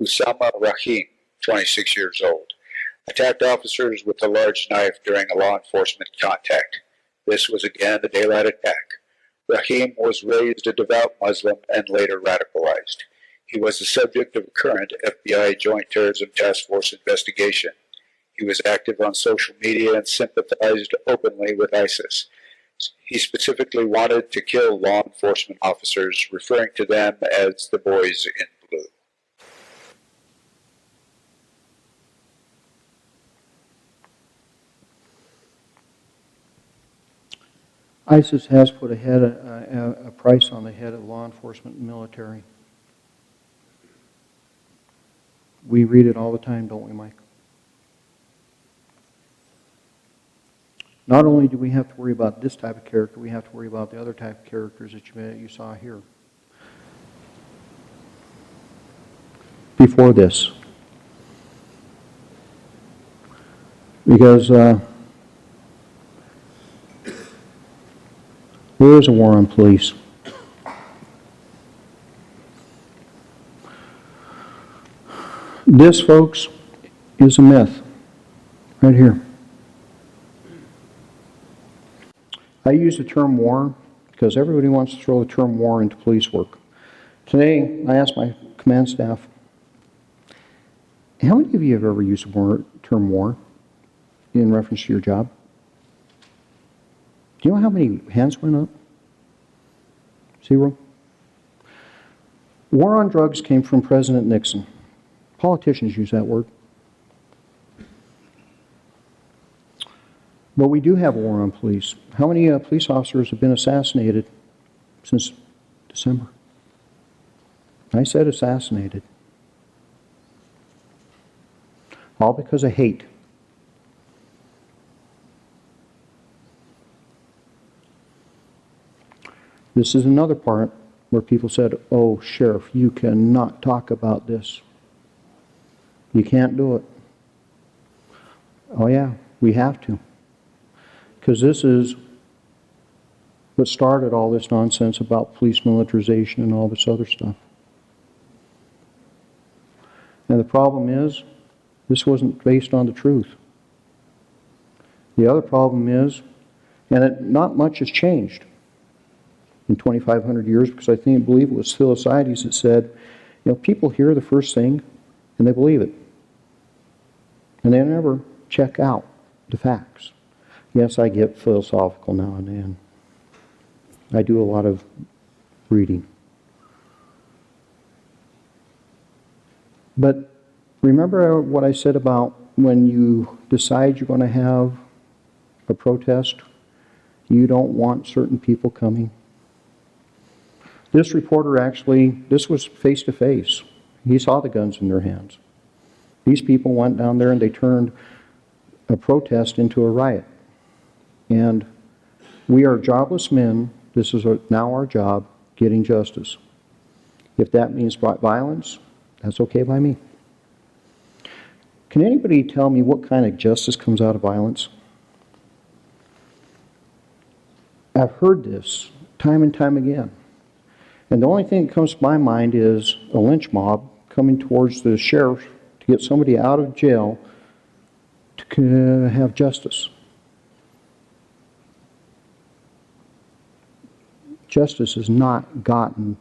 Usama Rahim, 26 years old, attacked officers with a large knife during a law enforcement contact. This was again a daylight attack. Rahim was raised a devout Muslim and later radicalized. He was the subject of a current FBI Joint Terrorism Task Force investigation. He was active on social media and sympathized openly with ISIS. He specifically wanted to kill law enforcement officers, referring to them as the boys in blue. ISIS has put a price on the head of law enforcement and military. We read it all the time, don't we, Mike? Not only do we have to worry about this type of character, we have to worry about the other type of characters that you saw here. Before this. Because there is a war on police. This, folks, is a myth. Right here. I use the term war because everybody wants to throw the term war into police work. Today, I asked my command staff, How many of you have ever used the term war in reference to your job? Do you know how many hands went up? 0. War on drugs came from President Nixon. Politicians use that word. But we do have a war on police. How many police officers have been assassinated since December? I said assassinated. All because of hate. This is another part where people said, oh, Sheriff, you cannot talk about this. You can't do it. Oh yeah, we have to. Because this is what started all this nonsense about police militarization and all this other stuff. And the problem is, this wasn't based on the truth. The other problem is, not much has changed in 2,500 years, because I believe it was Thucydides that said, people hear the first thing and they believe it. And they never check out the facts. Yes, I get philosophical now and then. I do a lot of reading. But remember what I said about when you decide you're going to have a protest, you don't want certain people coming. This reporter this was face to face. He saw the guns in their hands. These people went down there and they turned a protest into a riot. And we are jobless men. This is now our job, getting justice. If that means violence, that's okay by me. Can anybody tell me what kind of justice comes out of violence? I've heard this time and time again. And the only thing that comes to my mind is a lynch mob coming towards the sheriff to get somebody out of jail to have justice. Justice is not gotten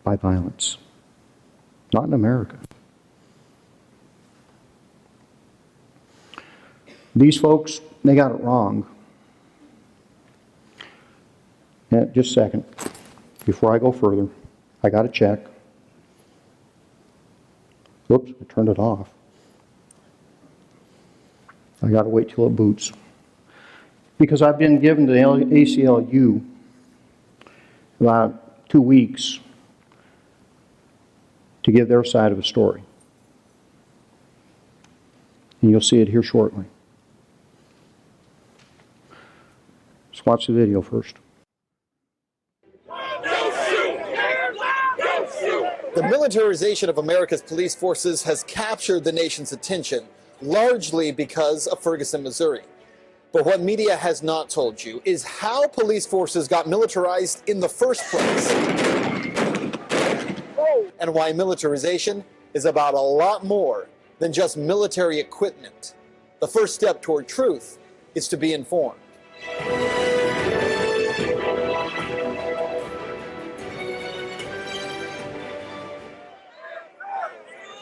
by violence. Not in America. These folks, they got it wrong. Just a second. Before I go further, I got to check. Whoops, I turned it off. I got to wait till it boots. Because I've been given the ACLU about 2 weeks to give their side of the story. And you'll see it here shortly. Let's watch the video first. The militarization of America's police forces has captured the nation's attention, largely because of Ferguson, Missouri. But what media has not told you is how police forces got militarized in the first place. And why militarization is about a lot more than just military equipment. The first step toward truth is to be informed.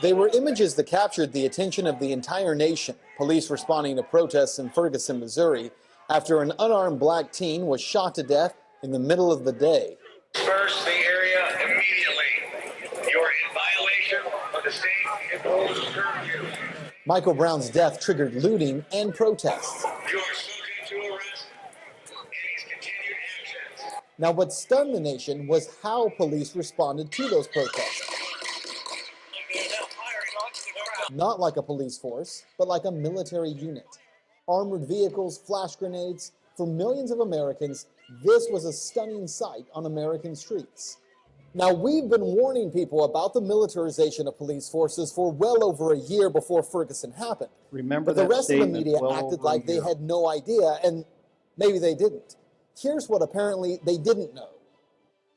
They were images that captured the attention of the entire nation, police responding to protests in Ferguson, Missouri, after an unarmed black teen was shot to death in the middle of the day. Disperse the area immediately. You are in violation of the state-imposed curfew. Michael Brown's death triggered looting and protests. You are subject to arrest and his continued actions. Now, what stunned the nation was how police responded to those protests. Not like a police force, but like a military unit. Armored vehicles, flash grenades. For millions of Americans, this was a stunning sight on American streets. Now, we've been warning people about the militarization of police forces for well over a year before Ferguson happened. Remember but the that rest of the statement, media well acted over like a they year. had no idea, and maybe they didn't. Here's what apparently they didn't know.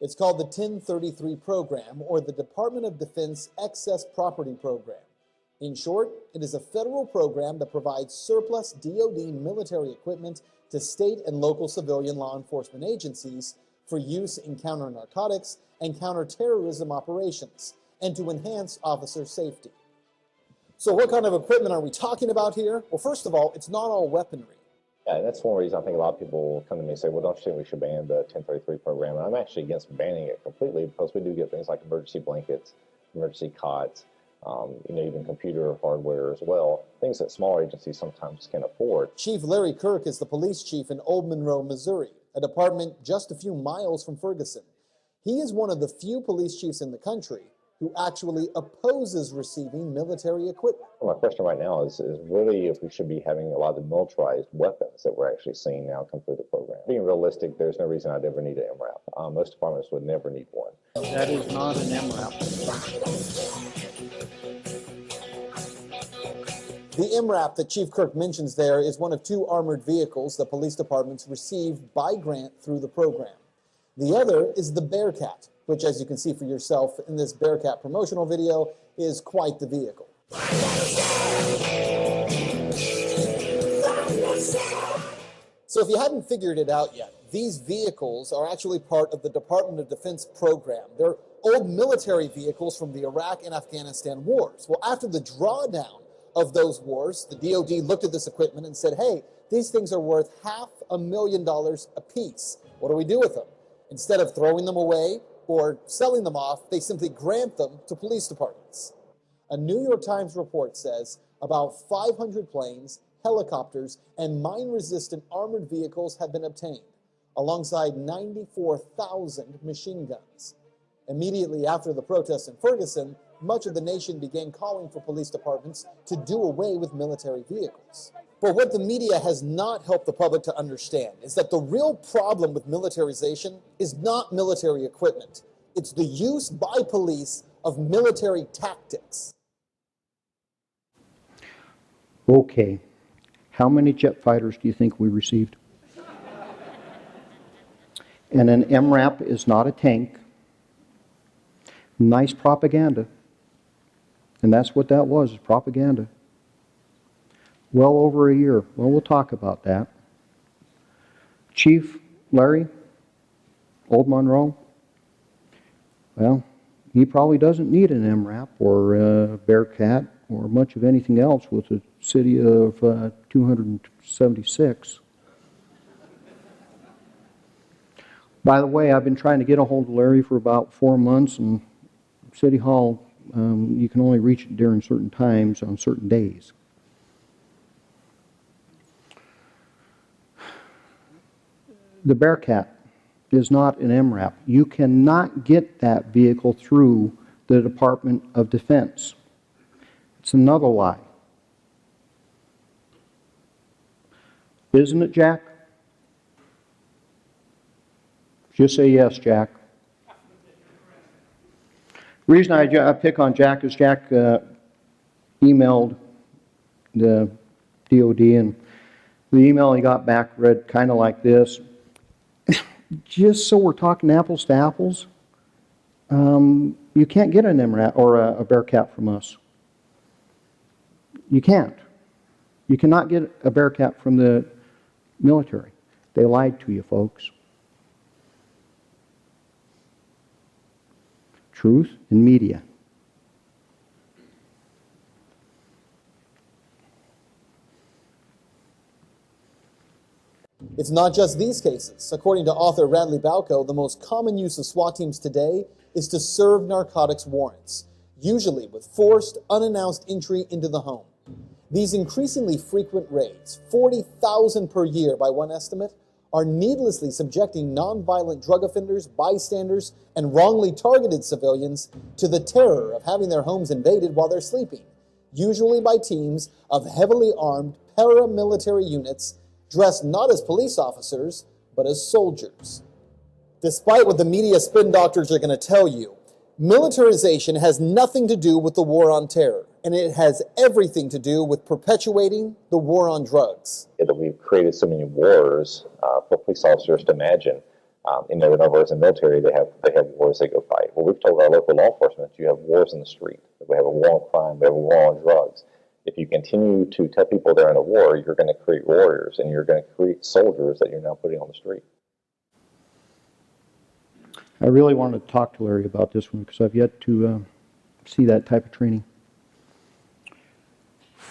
It's called the 1033 program, or the Department of Defense Excess Property Program. In short, it is a federal program that provides surplus DoD military equipment to state and local civilian law enforcement agencies for use in counter-narcotics and counter-terrorism operations, and to enhance officer safety. So what kind of equipment are we talking about here? Well, first of all, it's not all weaponry. Yeah, that's one reason I think a lot of people come to me and say, well, don't you think we should ban the 1033 program? And I'm actually against banning it completely because we do get things like emergency blankets, emergency cots, even computer hardware as well, things that smaller agencies sometimes can afford. Chief Larry Kirk is the police chief in Old Monroe, Missouri, a department just a few miles from Ferguson. He is one of the few police chiefs in the country who actually opposes receiving military equipment. Well, my question right now is really if we should be having a lot of the militarized weapons that we're actually seeing now come through the program. Being realistic, there's no reason I'd ever need an MRAP. Most departments would never need one. That is not an MRAP. The MRAP that Chief Kirk mentions there is one of 2 armored vehicles that police departments receive by grant through the program. The other is the Bearcat, which, as you can see for yourself in this Bearcat promotional video, is quite the vehicle. So if you hadn't figured it out yet, these vehicles are actually part of the Department of Defense program. They're old military vehicles from the Iraq and Afghanistan wars. Well, after the drawdown of those wars, the DoD looked at this equipment and said, hey, these things are worth $500,000 a piece. What do we do with them? Instead of throwing them away or selling them off, they simply grant them to police departments. A New York Times report says about 500 planes, helicopters, and mine-resistant armored vehicles have been obtained, alongside 94,000 machine guns. Immediately after the protests in Ferguson, much of the nation began calling for police departments to do away with military vehicles. But what the media has not helped the public to understand is that the real problem with militarization is not military equipment. It's the use by police of military tactics. Okay. How many jet fighters do you think we received? And an MRAP is not a tank. Nice propaganda. And that's what that was, propaganda. Well over a year. Well, we'll talk about that. Chief Larry, Old Monroe, well, he probably doesn't need an MRAP or a Bearcat or much of anything else with a city of 276. By the way, I've been trying to get a hold of Larry for about 4 months, and City Hall, you can only reach it during certain times on certain days. The Bearcat is not an MRAP. You cannot get that vehicle through the Department of Defense. It's another lie. Isn't it, Jack? Just say yes, Jack. The reason I pick on Jack is Jack emailed the DOD, and the email he got back read kind of like this. Just so we're talking apples to apples, you can't get an MRAP or a Bearcat from us. You can't. You cannot get a Bearcat from the military. They lied to you, folks. Truth in media. It's not just these cases. According to author Radley Balco, the most common use of SWAT teams today is to serve narcotics warrants, usually with forced, unannounced entry into the home. These increasingly frequent raids, 40,000 per year by one estimate, are needlessly subjecting nonviolent drug offenders, bystanders, and wrongly targeted civilians to the terror of having their homes invaded while they're sleeping, usually by teams of heavily armed paramilitary units dressed not as police officers, but as soldiers. Despite what the media spin doctors are going to tell you, militarization has nothing to do with the war on terror, and it has everything to do with perpetuating the war on drugs. That we've created so many wars for police officers to imagine. In other words, in the military, they have wars they go fight. Well, we've told our local law enforcement, you have wars in the street. We have a war on crime. We have a war on drugs. If you continue to tell people they're in a war, you're going to create warriors, and you're going to create soldiers that you're now putting on the street. I really wanted to talk to Larry about this one because I've yet to see that type of training.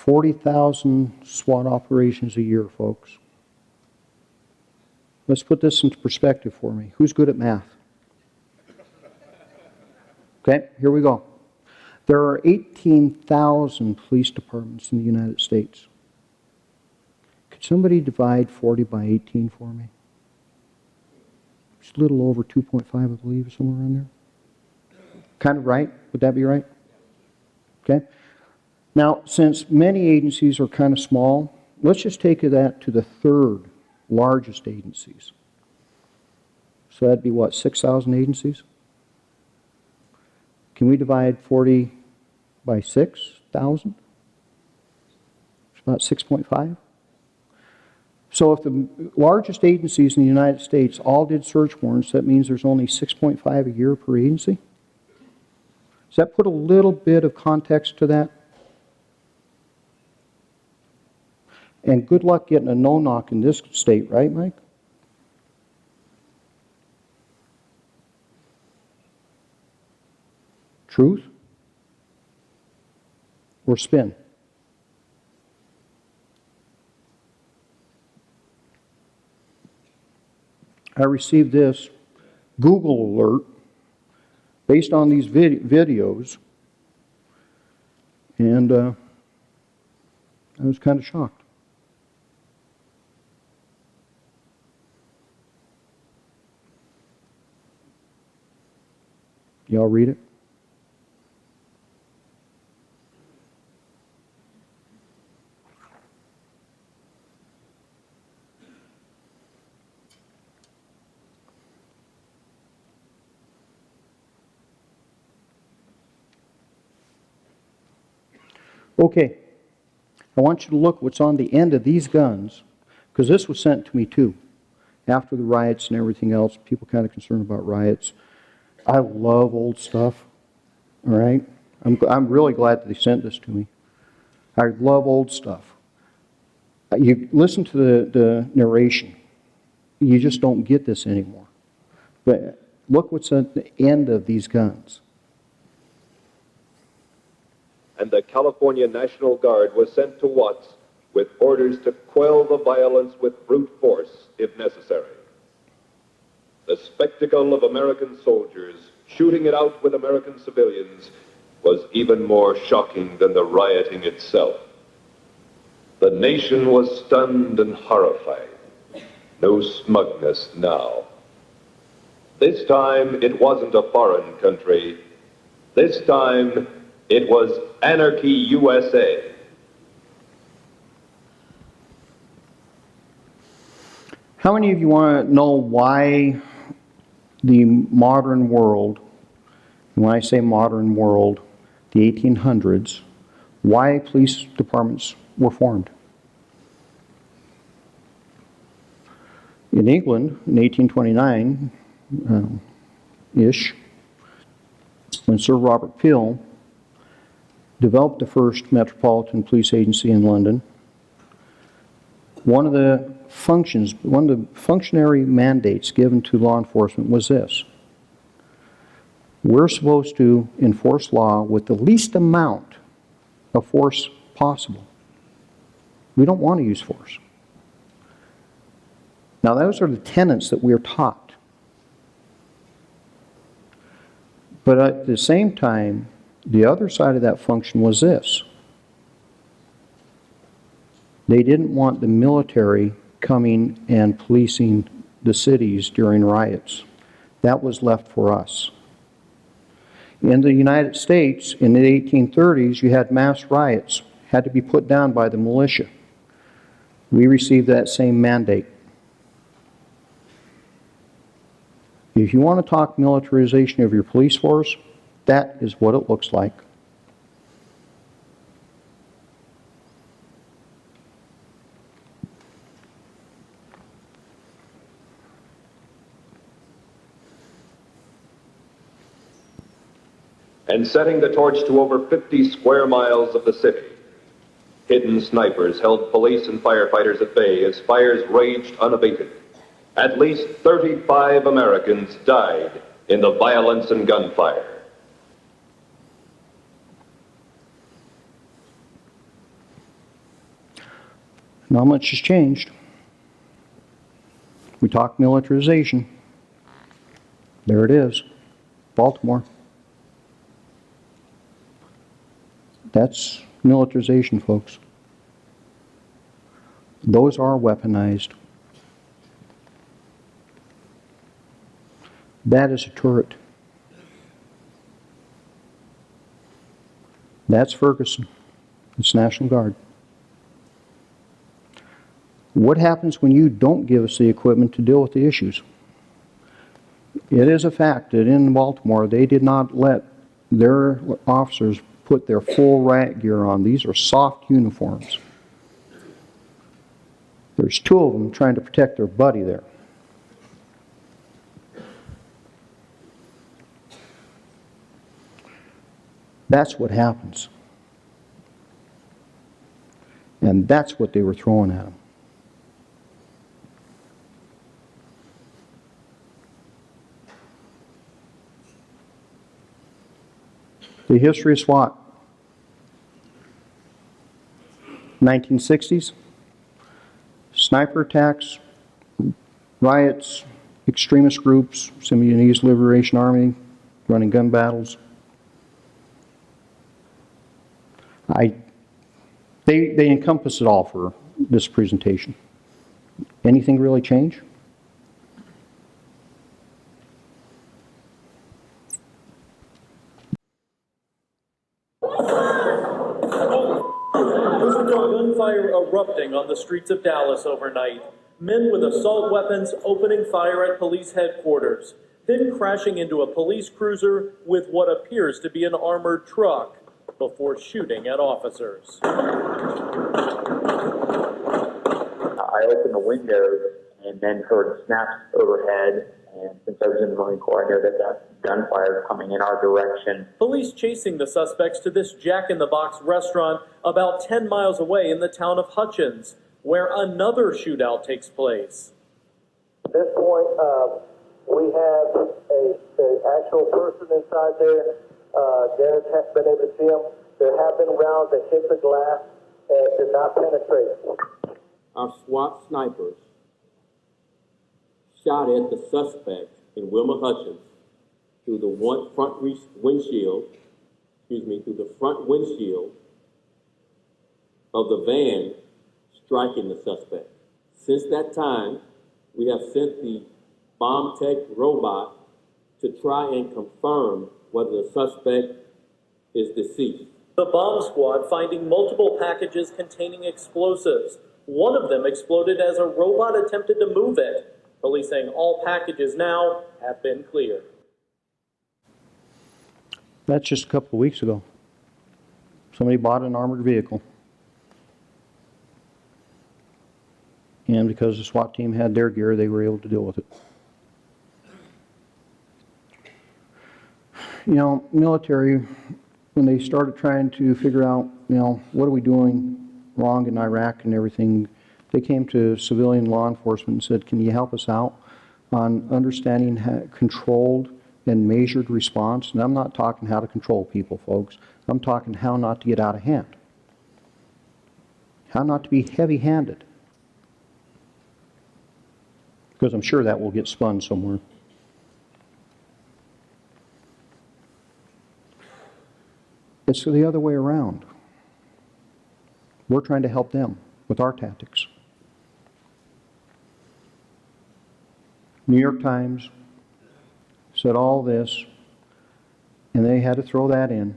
40,000 SWAT operations a year, folks. Let's put this into perspective for me. Who's good at math? Okay, here we go. There are 18,000 police departments in the United States. Could somebody divide 40 by 18 for me? It's a little over 2.5, I believe, somewhere around there. Kind of right? Would that be right? Okay. Now, since many agencies are kind of small, let's just take that to the third largest agencies. So that'd be what, 6,000 agencies? Can we divide 40 by 6,000? It's about 6.5. So if the largest agencies in the United States all did search warrants, that means there's only 6.5 a year per agency? Does that put a little bit of context to that? And good luck getting a no-knock in this state, right, Mike? Truth or spin? I received this Google alert based on these videos, and I was kind of shocked. Y'all read it? Okay, I want you to look what's on the end of these guns, because this was sent to me too. After the riots and everything else, people kind of concerned about riots. I love old stuff, all right? I'm really glad that they sent this to me. I love old stuff. You listen to the narration. You just don't get this anymore. But look what's at the end of these guns. And the California National Guard was sent to Watts with orders to quell the violence with brute force if necessary. The spectacle of American soldiers shooting it out with American civilians was even more shocking than the rioting itself. The nation was stunned and horrified. No smugness now. This time it wasn't a foreign country. This time it was Anarchy USA. How many of you want to know why the modern world, and when I say modern world, the 1800s, why police departments were formed? In England, in 1829-ish, when Sir Robert Peel developed the first Metropolitan Police Agency in London, one of the functionary mandates given to law enforcement was this: we're supposed to enforce law with the least amount of force possible. We don't want to use force. Now, those are the tenets that we're taught. But at the same time, the other side of that function was this: they didn't want the military coming and policing the cities during riots. That was left for us. In the United States, in the 1830s, you had mass riots, had to be put down by the militia. We received that same mandate. If you want to talk militarization of your police force, that is what it looks like. And setting the torch to over 50 square miles of the city, hidden snipers held police and firefighters at bay as fires raged unabated. At least 35 Americans died in the violence and gunfire. Not much has changed. We talk militarization. There it is, Baltimore. That's militarization, folks. Those are weaponized. That is a turret. That's Ferguson. It's National Guard. What happens when you don't give us the equipment to deal with the issues? It is a fact that in Baltimore, they did not let their officers put their full riot gear on. These are soft uniforms. There's two of them trying to protect their buddy there. That's what happens. And that's what they were throwing at him. The history of SWAT. 1960s, sniper attacks, riots, extremist groups, Sudanese Liberation Army, running gun battles. They encompass it all for this presentation. Anything really change? Gunfire erupting on the streets of Dallas overnight. Men with assault weapons opening fire at police headquarters, then crashing into a police cruiser with what appears to be an armored truck before shooting at officers. I opened the windows and then heard snaps overhead. And since I was in the Marine Corps, I know that that gunfire is coming in our direction. Police chasing the suspects to this Jack-in-the-Box restaurant about 10 miles away in the town of Hutchins, where another shootout takes place. At this point, we have an actual person inside there. Derek has been able to see him. There have been rounds that hit the glass and did not penetrate. Our SWAT snipers shot at the suspect in Wilma Hutchins through the front windshield of the van, striking the suspect. Since that time, we have sent the bomb tech robot to try and confirm whether the suspect is deceased. The bomb squad finding multiple packages containing explosives. One of them exploded as a robot attempted to move it. Police saying all packages now have been cleared. That's just a couple of weeks ago. Somebody bought an armored vehicle. And because the SWAT team had their gear, they were able to deal with it. You know, military, when they started trying to figure out, you know, what are we doing wrong in Iraq and everything, they came to civilian law enforcement and said, can you help us out on understanding controlled and measured response? And I'm not talking how to control people, folks. I'm talking how not to get out of hand. How not to be heavy-handed. Because I'm sure that will get spun somewhere. It's the other way around. We're trying to help them with our tactics. New York Times said all this, and they had to throw that in.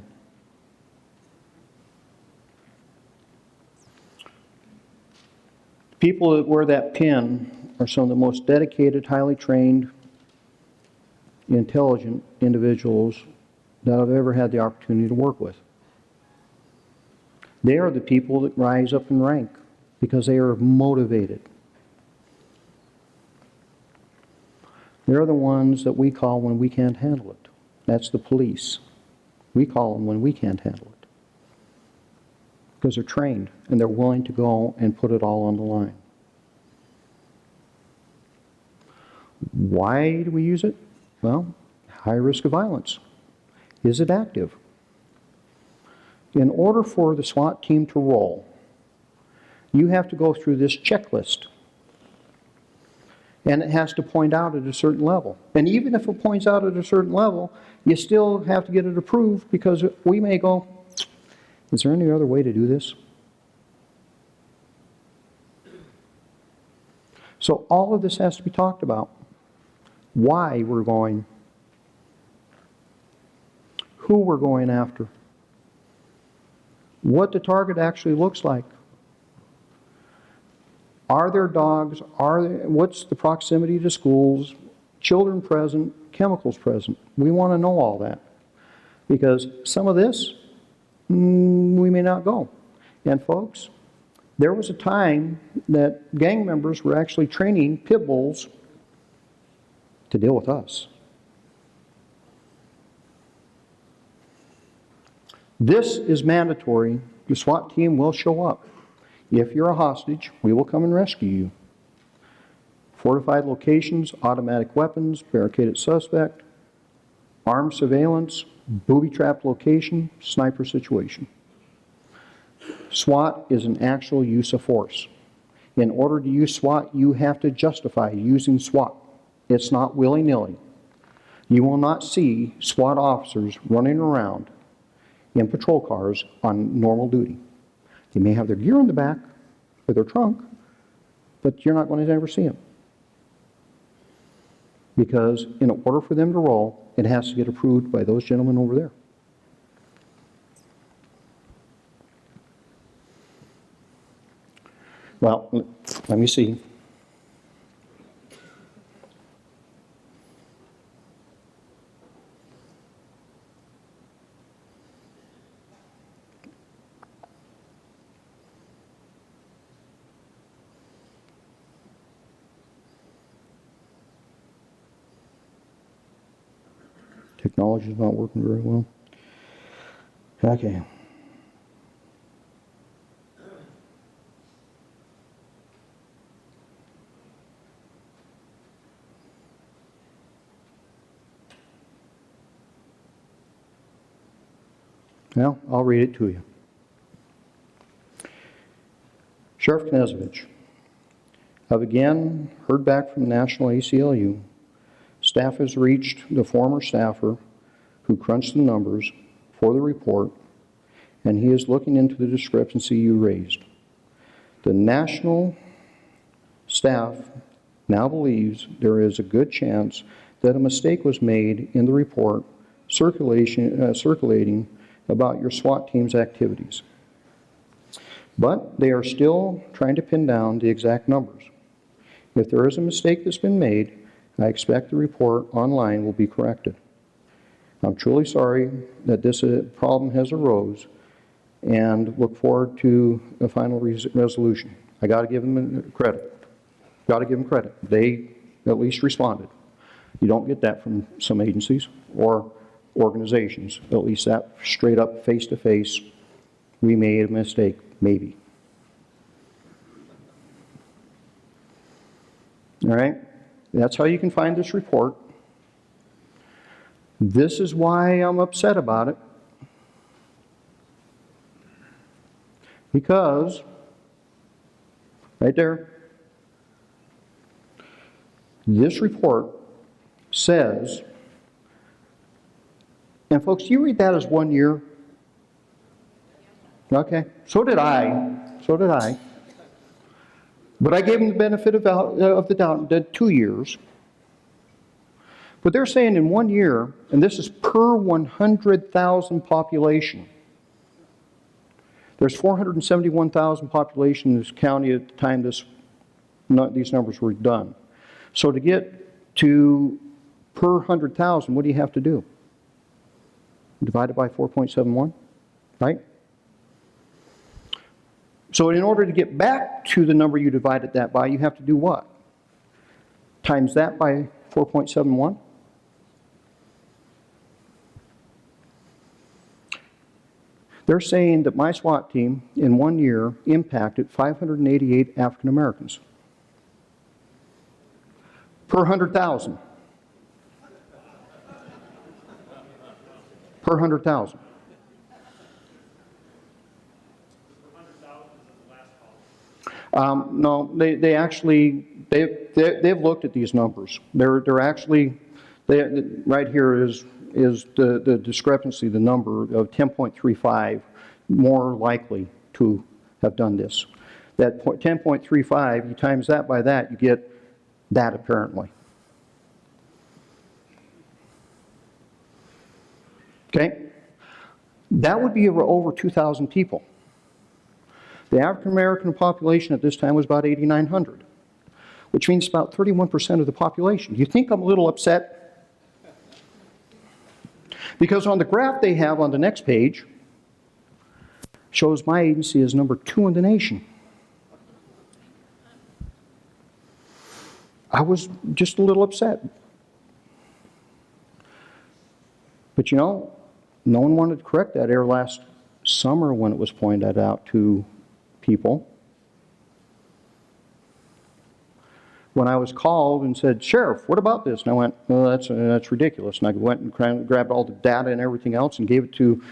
People that wear that pin are some of the most dedicated, highly trained, intelligent individuals that I've ever had the opportunity to work with. They are the people that rise up in rank because they are motivated. They're the ones that we call when we can't handle it. That's the police. We call them when we can't handle it. Because they're trained and they're willing to go and put it all on the line. Why do we use it? Well, high risk of violence. Is it active? In order for the SWAT team to roll, you have to go through this checklist. And it has to point out at a certain level. And even if it points out at a certain level, you still have to get it approved, because we may go, is there any other way to do this? So all of this has to be talked about. Why we're going, who we're going after, what the target actually looks like. Are there dogs? What's the proximity to schools? Children present? Chemicals present? We want to know all that. Because some of this, we may not go. And folks, there was a time that gang members were actually training pit bulls to deal with us. This is mandatory. The SWAT team will show up. If you're a hostage, we will come and rescue you. Fortified locations, automatic weapons, barricaded suspect, armed surveillance, booby-trapped location, sniper situation. SWAT is an actual use of force. In order to use SWAT, you have to justify using SWAT. It's not willy-nilly. You will not see SWAT officers running around in patrol cars on normal duty. They may have their gear in the back or their trunk, but you're not going to ever see them. Because in order for them to roll, it has to get approved by those gentlemen over there. Well, let me see. Technology is not working very well. Okay. Well, I'll read it to you. Sheriff Knezovich, I've again heard back from the National ACLU. Staff has reached the former staffer who crunched the numbers for the report, and he is looking into the discrepancy you raised. The national staff now believes there is a good chance that a mistake was made in the report circulating about your SWAT team's activities. But they are still trying to pin down the exact numbers. If there is a mistake that's been made, I expect the report online will be corrected. I'm truly sorry that this problem has arose and look forward to a final resolution. I got to give them credit. Got to give them credit. They at least responded. You don't get that from some agencies or organizations, at least that straight up face-to-face, we made a mistake, maybe. All right? That's how you can find this report. This is why I'm upset about it. Because, right there, this report says, and folks, do you read that as 1 year? Okay, so did I. So did I. But I gave them the benefit of the doubt and did 2 years. But they're saying in 1 year, and this is per 100,000 population. There's 471,000 population in this county at the time these numbers were done. So to get to per 100,000, what do you have to do? Divide it by 4.71, right? So in order to get back to the number you divided that by, you have to do what? Times that by 4.71? They're saying that my SWAT team in 1 year impacted 588 African Americans. Per 100,000. Per 100,000. No, they actually, they've looked at these numbers. They're actually, right here is the discrepancy, the number of 10.35 more likely to have done this. That 10.35, you times that by that, you get that apparently. Okay? That would be over 2,000 people. The African American population at this time was about 8,900, which means about 31% of the population. You think I'm a little upset? Because on the graph they have on the next page, shows my agency as number 2 in the nation. I was just a little upset. But you know, no one wanted to correct that error last summer when it was pointed out to people. When I was called and said, Sheriff, what about this? And I went, well, that's ridiculous. And I went and grabbed all the data and everything else and gave it to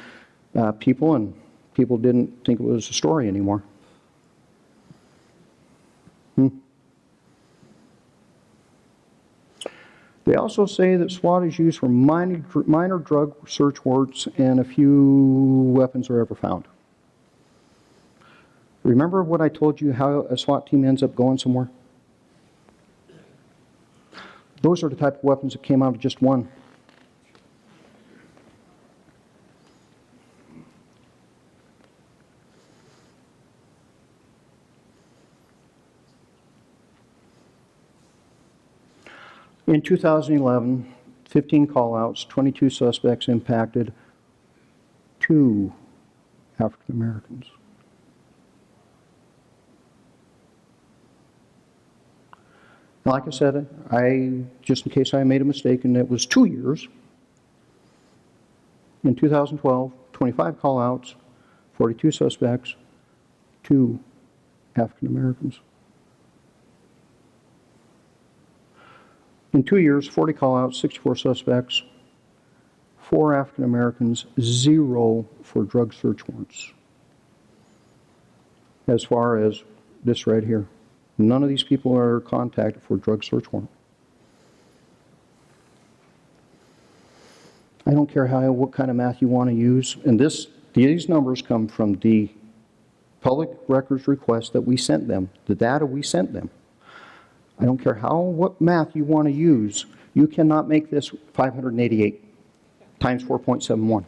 people, and people didn't think it was a story anymore. They also say that SWAT is used for minor drug search warrants and a few weapons are ever found. Remember what I told you, how a SWAT team ends up going somewhere? Those are the type of weapons that came out of just one. In 2011, 15 call-outs, 22 suspects impacted, 2 African Americans. Like I said, just in case I made a mistake, and it was 2 years. In 2012, 25 call-outs, 42 suspects, 2 African Americans. In 2 years, 40 call-outs, 64 suspects, 4 African Americans, 0 for drug search warrants. As far as this right here. None of these people are contacted for drug search warrant. I don't care what kind of math you want to use. And these numbers come from the public records request that we sent them, the data we sent them. I don't care what math you want to use, you cannot make this 588 times 4.71.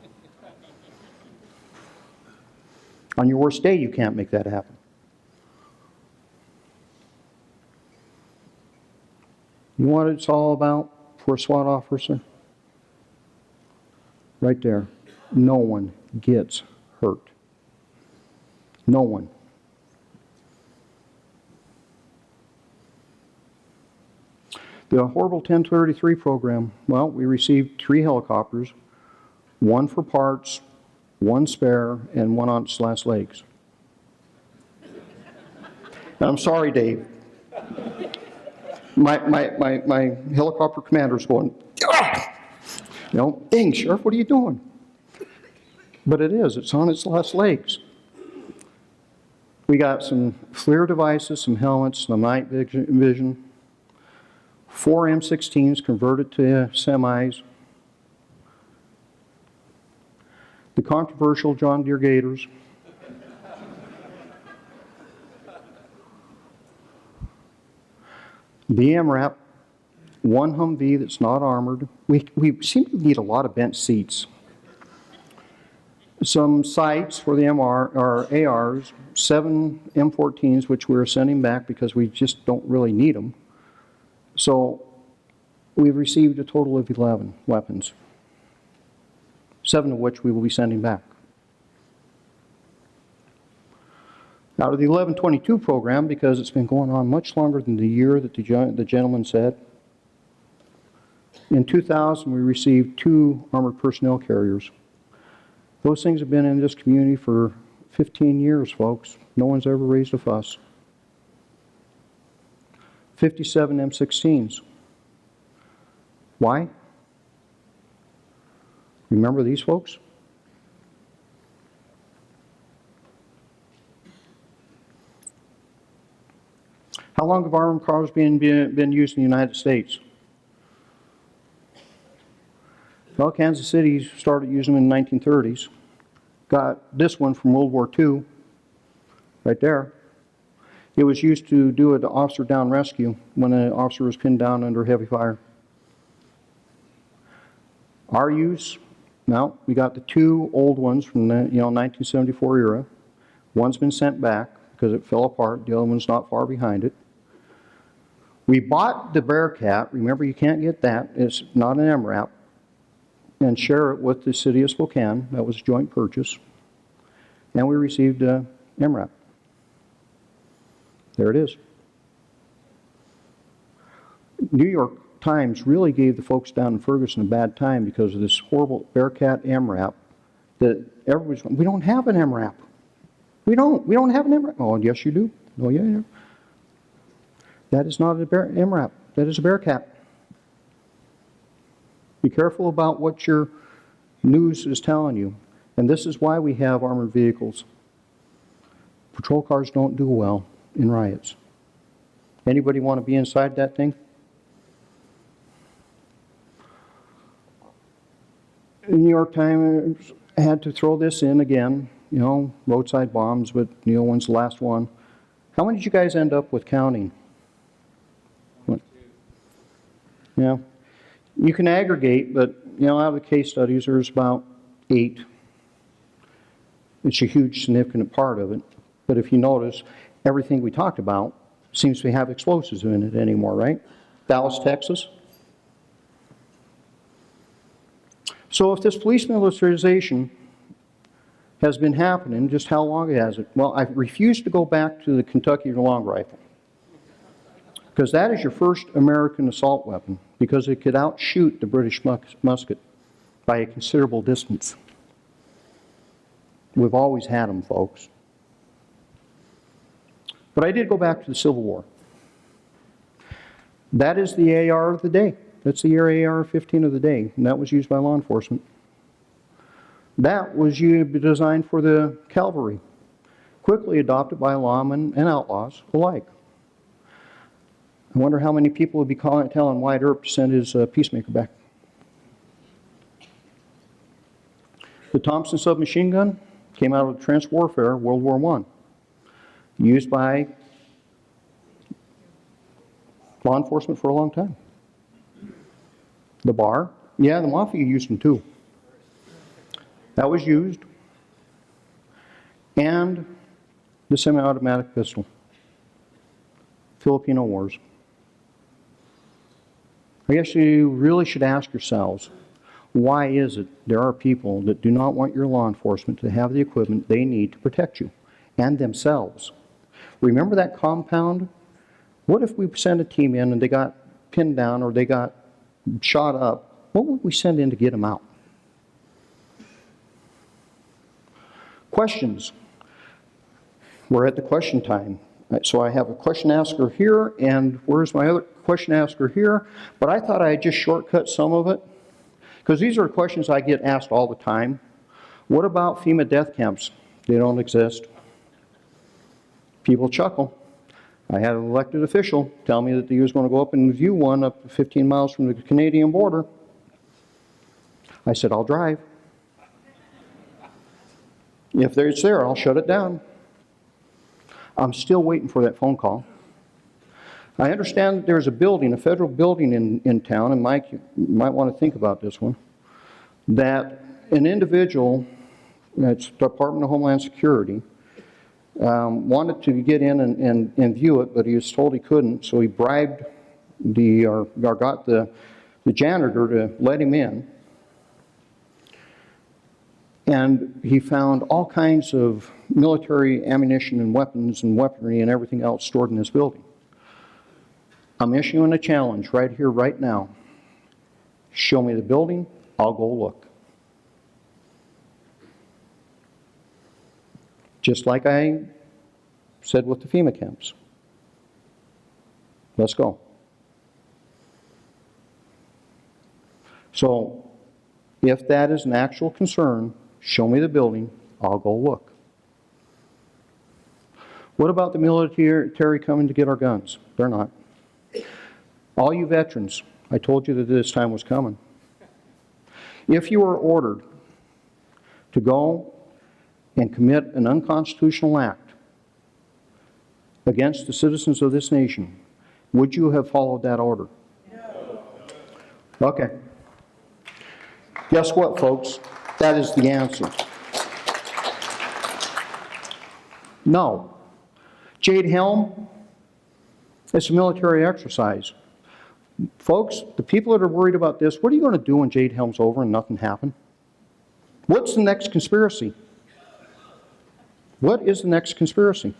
On your worst day, you can't make that happen. You know what it's all about for a SWAT officer? Right there. No one gets hurt. No one. The horrible 1033 program, well, we received 3 helicopters, 1 for parts, 1 spare, and 1 on its last legs. And I'm sorry, Dave. My helicopter commander's going, ah! You know, dang, Sheriff, what are you doing? But it's on its last legs. We got some FLIR devices, some helmets, some night vision, 4 M16s converted to semis, the controversial John Deere Gators, the MRAP, 1 Humvee that's not armored. We seem to need a lot of bench seats. Some sights for the ARs, 7 M14s, which we're sending back because we just don't really need them. So we've received a total of 11 weapons, 7 of which we will be sending back. Out of the 1122 program, because it's been going on much longer than the year that the gentleman said, in 2000 we received 2 armored personnel carriers. Those things have been in this community for 15 years, folks. No one's ever raised a fuss. 57 M16s. Why? Remember these folks? How long have armored cars been used in the United States? Well, Kansas City started using them in the 1930s. Got this one from World War II, right there. It was used to do an officer down rescue when an officer was pinned down under heavy fire. Our use, now we got the two old ones from the 1974 era. One's been sent back because it fell apart. The other one's not far behind it. We bought the Bearcat. Remember, you can't get that. It's not an MRAP. And share it with the city of Spokane. That was a joint purchase. And we received MRAP. There it is. New York Times really gave the folks down in Ferguson a bad time because of this horrible Bearcat MRAP that everybody's going, we don't have an MRAP. We don't have an MRAP. Oh, yes you do. Oh, yeah. That is not a MRAP. That is a Bearcat. Be careful about what your news is telling you. And this is why we have armored vehicles. Patrol cars don't do well in riots. Anybody want to be inside that thing? The New York Times had to throw this in again, roadside bombs, but when's the last one? How many did you guys end up with counting? What? Yeah. You can aggregate, but out of the case studies, there's about 8. It's a huge, significant part of it. But if you notice, everything we talked about seems to have explosives in it anymore, right? Dallas, Texas. So if this police militarization has been happening, just how long has it? Well, I refuse to go back to the Kentucky long rifle. Because that is your first American assault weapon, because it could outshoot the British musket by a considerable distance. We've always had them, folks. But I did go back to the Civil War. That is the AR of the day. That's the AR-15 of the day, and that was used by law enforcement. That was designed for the cavalry, quickly adopted by lawmen and outlaws alike. I wonder how many people would be telling Wyatt Earp to send his peacemaker back. The Thompson submachine gun came out of trench warfare, World War I, used by law enforcement for a long time. The bar, yeah, the Mafia used them too. That was used. And the semi-automatic pistol. Filipino Wars. I guess you really should ask yourselves, why is it there are people that do not want your law enforcement to have the equipment they need to protect you and themselves? Remember that compound? What if we send a team in and they got pinned down or they got shot up? What would we send in to get them out? Questions. We're at the question time. So I have a question asker here, and where's my other question asker here? But I thought I'd just shortcut some of it, because these are questions I get asked all the time. What about FEMA death camps? They don't exist. People chuckle. I had an elected official tell me that he was going to go up and view one up 15 miles from the Canadian border. I said, I'll drive. If it's there, I'll shut it down. I'm still waiting for that phone call. I understand there's a building, a federal building in town, and Mike, you might want to think about this one, that an individual, that's Department of Homeland Security, wanted to get in and view it, but he was told he couldn't, so he bribed or got the janitor to let him in. And he found all kinds of military ammunition and weapons and weaponry and everything else stored in this building. I'm issuing a challenge right here, right now. Show me the building, I'll go look. Just like I said with the FEMA camps. Let's go. So, if that is an actual concern, show me the building, I'll go look. What about the military coming to get our guns? They're not. All you veterans, I told you that this time was coming. If you are ordered to go and commit an unconstitutional act against the citizens of this nation, would you have followed that order? No. Okay. Guess what, folks? That is the answer. No. Jade Helm, it's a military exercise. Folks, the people that are worried about this, what are you going to do when Jade Helm's over and nothing happened? What's the next conspiracy? What is the next conspiracy?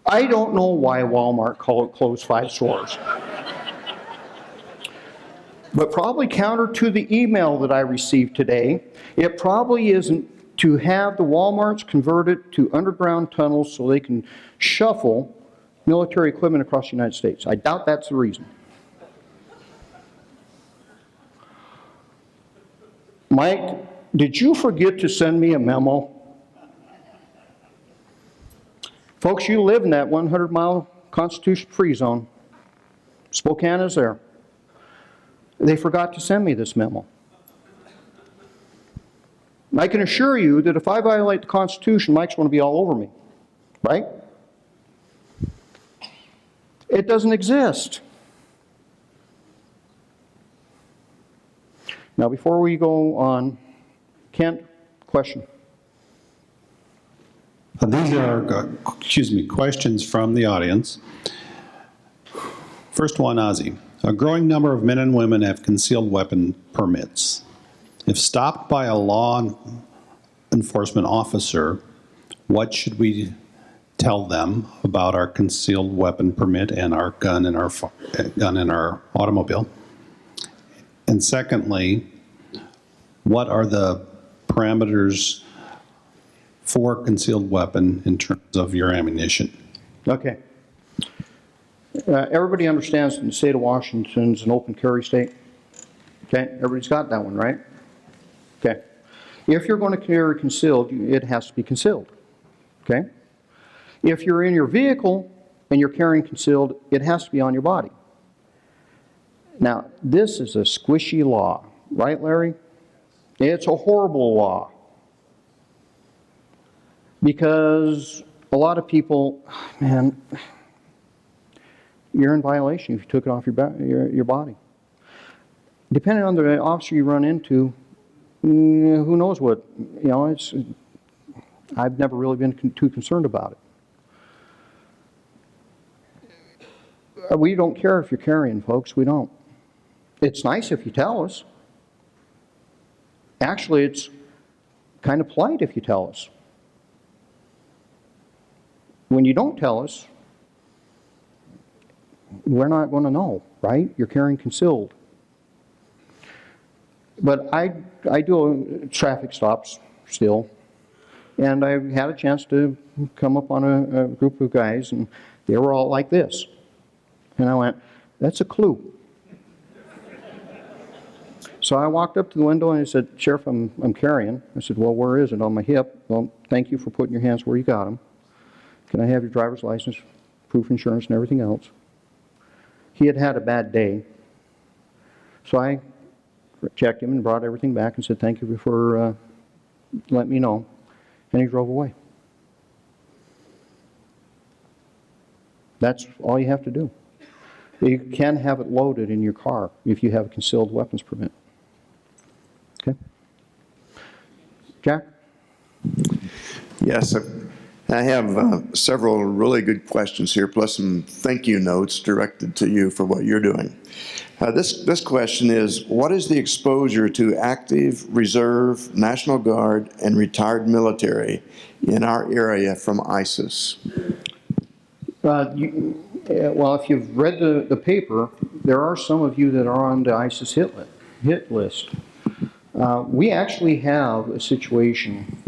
I don't know why Walmart closed 5 stores. But probably counter to the email that I received today, it probably isn't to have the Walmarts converted to underground tunnels so they can shuffle military equipment across the United States. I doubt that's the reason. Mike, did you forget to send me a memo? Folks, you live in that 100-mile Constitution-free zone. Spokane is there. They forgot to send me this memo. I can assure you that if I violate the Constitution, Mike's going to be all over me, right? It doesn't exist. Now, before we go on, Kent, question. These are, questions from the audience. First one, Ozzie. A growing number of men and women have concealed weapon permits. If stopped by a law enforcement officer, what should we tell them about our concealed weapon permit and our gun in our automobile? And secondly, what are the parameters for concealed weapon in terms of your ammunition? Okay. Everybody understands that the state of Washington is an open carry state. Okay, everybody's got that one, right? Okay. If you're going to carry concealed, it has to be concealed. Okay? If you're in your vehicle and you're carrying concealed, it has to be on your body. Now, this is a squishy law, right, Larry? It's a horrible law. Because a lot of people, man, you're in violation if you took it off your body. Depending on the officer you run into, who knows what, I've never really been too concerned about it. We don't care if you're carrying, folks, we don't. It's nice if you tell us. Actually, it's kind of polite if you tell us. When you don't tell us, we're not going to know, right? You're carrying concealed. But I do traffic stops still, and I had a chance to come up on a group of guys, and they were all like this. And I went, that's a clue. So I walked up to the window and I said, Sheriff, I'm carrying. I said, well, where is it? On my hip. Well, thank you for putting your hands where you got them. Can I have your driver's license, proof of insurance, and everything else? He had had a bad day. So I checked him and brought everything back and said, thank you for letting me know. And he drove away. That's all you have to do. You can have it loaded in your car if you have a concealed weapons permit. Okay? Jack? Yes, I have several really good questions here, plus some thank you notes directed to you for what you're doing. This question is, what is the exposure to active, reserve, National Guard, and retired military in our area from ISIS? Well, if you've read the paper, there are some of you that are on the ISIS hit list. We actually have a situation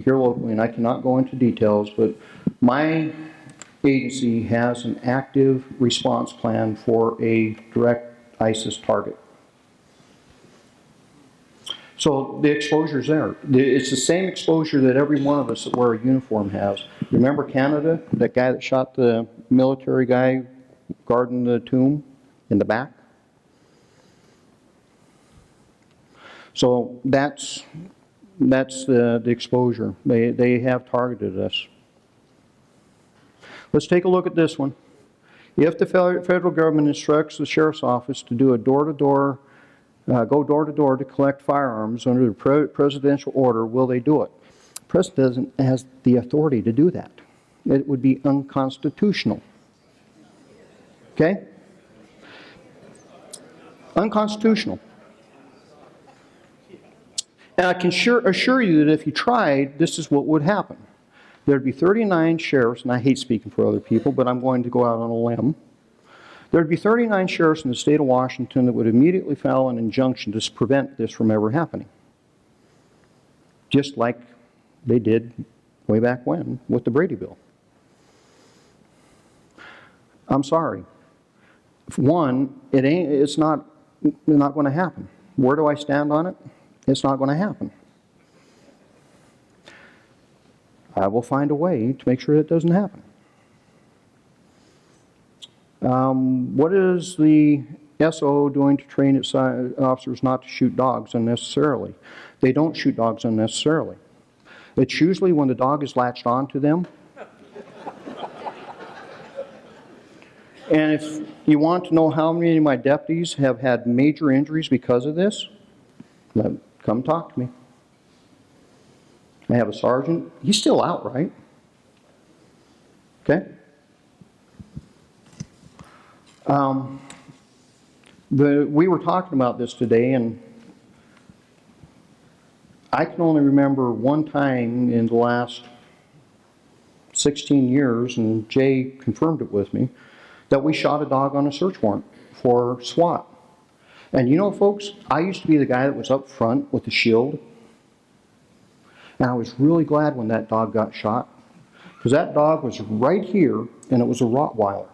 here locally, and I cannot go into details, but my agency has an active response plan for a direct ISIS target. So the exposure's there. It's the same exposure that every one of us that wear a uniform has. Remember Canada, that guy that shot the military guy guarding the tomb in the back? So that's the exposure. They have targeted us. Let's take a look at this one. If the federal government instructs the sheriff's office to do a door-to-door, go door-to-door to collect firearms under the presidential order, will they do it? The president has the authority to do that. It would be unconstitutional. Okay? Unconstitutional. And I can assure you that if you tried, this is what would happen. There'd be 39 sheriffs, and I hate speaking for other people, but I'm going to go out on a limb. There'd be 39 sheriffs in the state of Washington that would immediately file an injunction to prevent this from ever happening. Just like they did way back when with the Brady Bill. I'm sorry. One, it's not going to happen. Where do I stand on it? It's not going to happen. I will find a way to make sure it doesn't happen. What is the SO doing to train its officers not to shoot dogs unnecessarily? They don't shoot dogs unnecessarily. It's usually when the dog is latched onto them. And if you want to know how many of my deputies have had major injuries because of this, then come talk to me. I have a sergeant. He's still out, right? Okay. We were talking about this today, and I can only remember one time in the last 16 years, and Jay confirmed it with me, that we shot a dog on a search warrant for SWAT. And you know, folks, I used to be the guy that was up front with the shield. And I was really glad when that dog got shot, because that dog was right here, and it was a Rottweiler.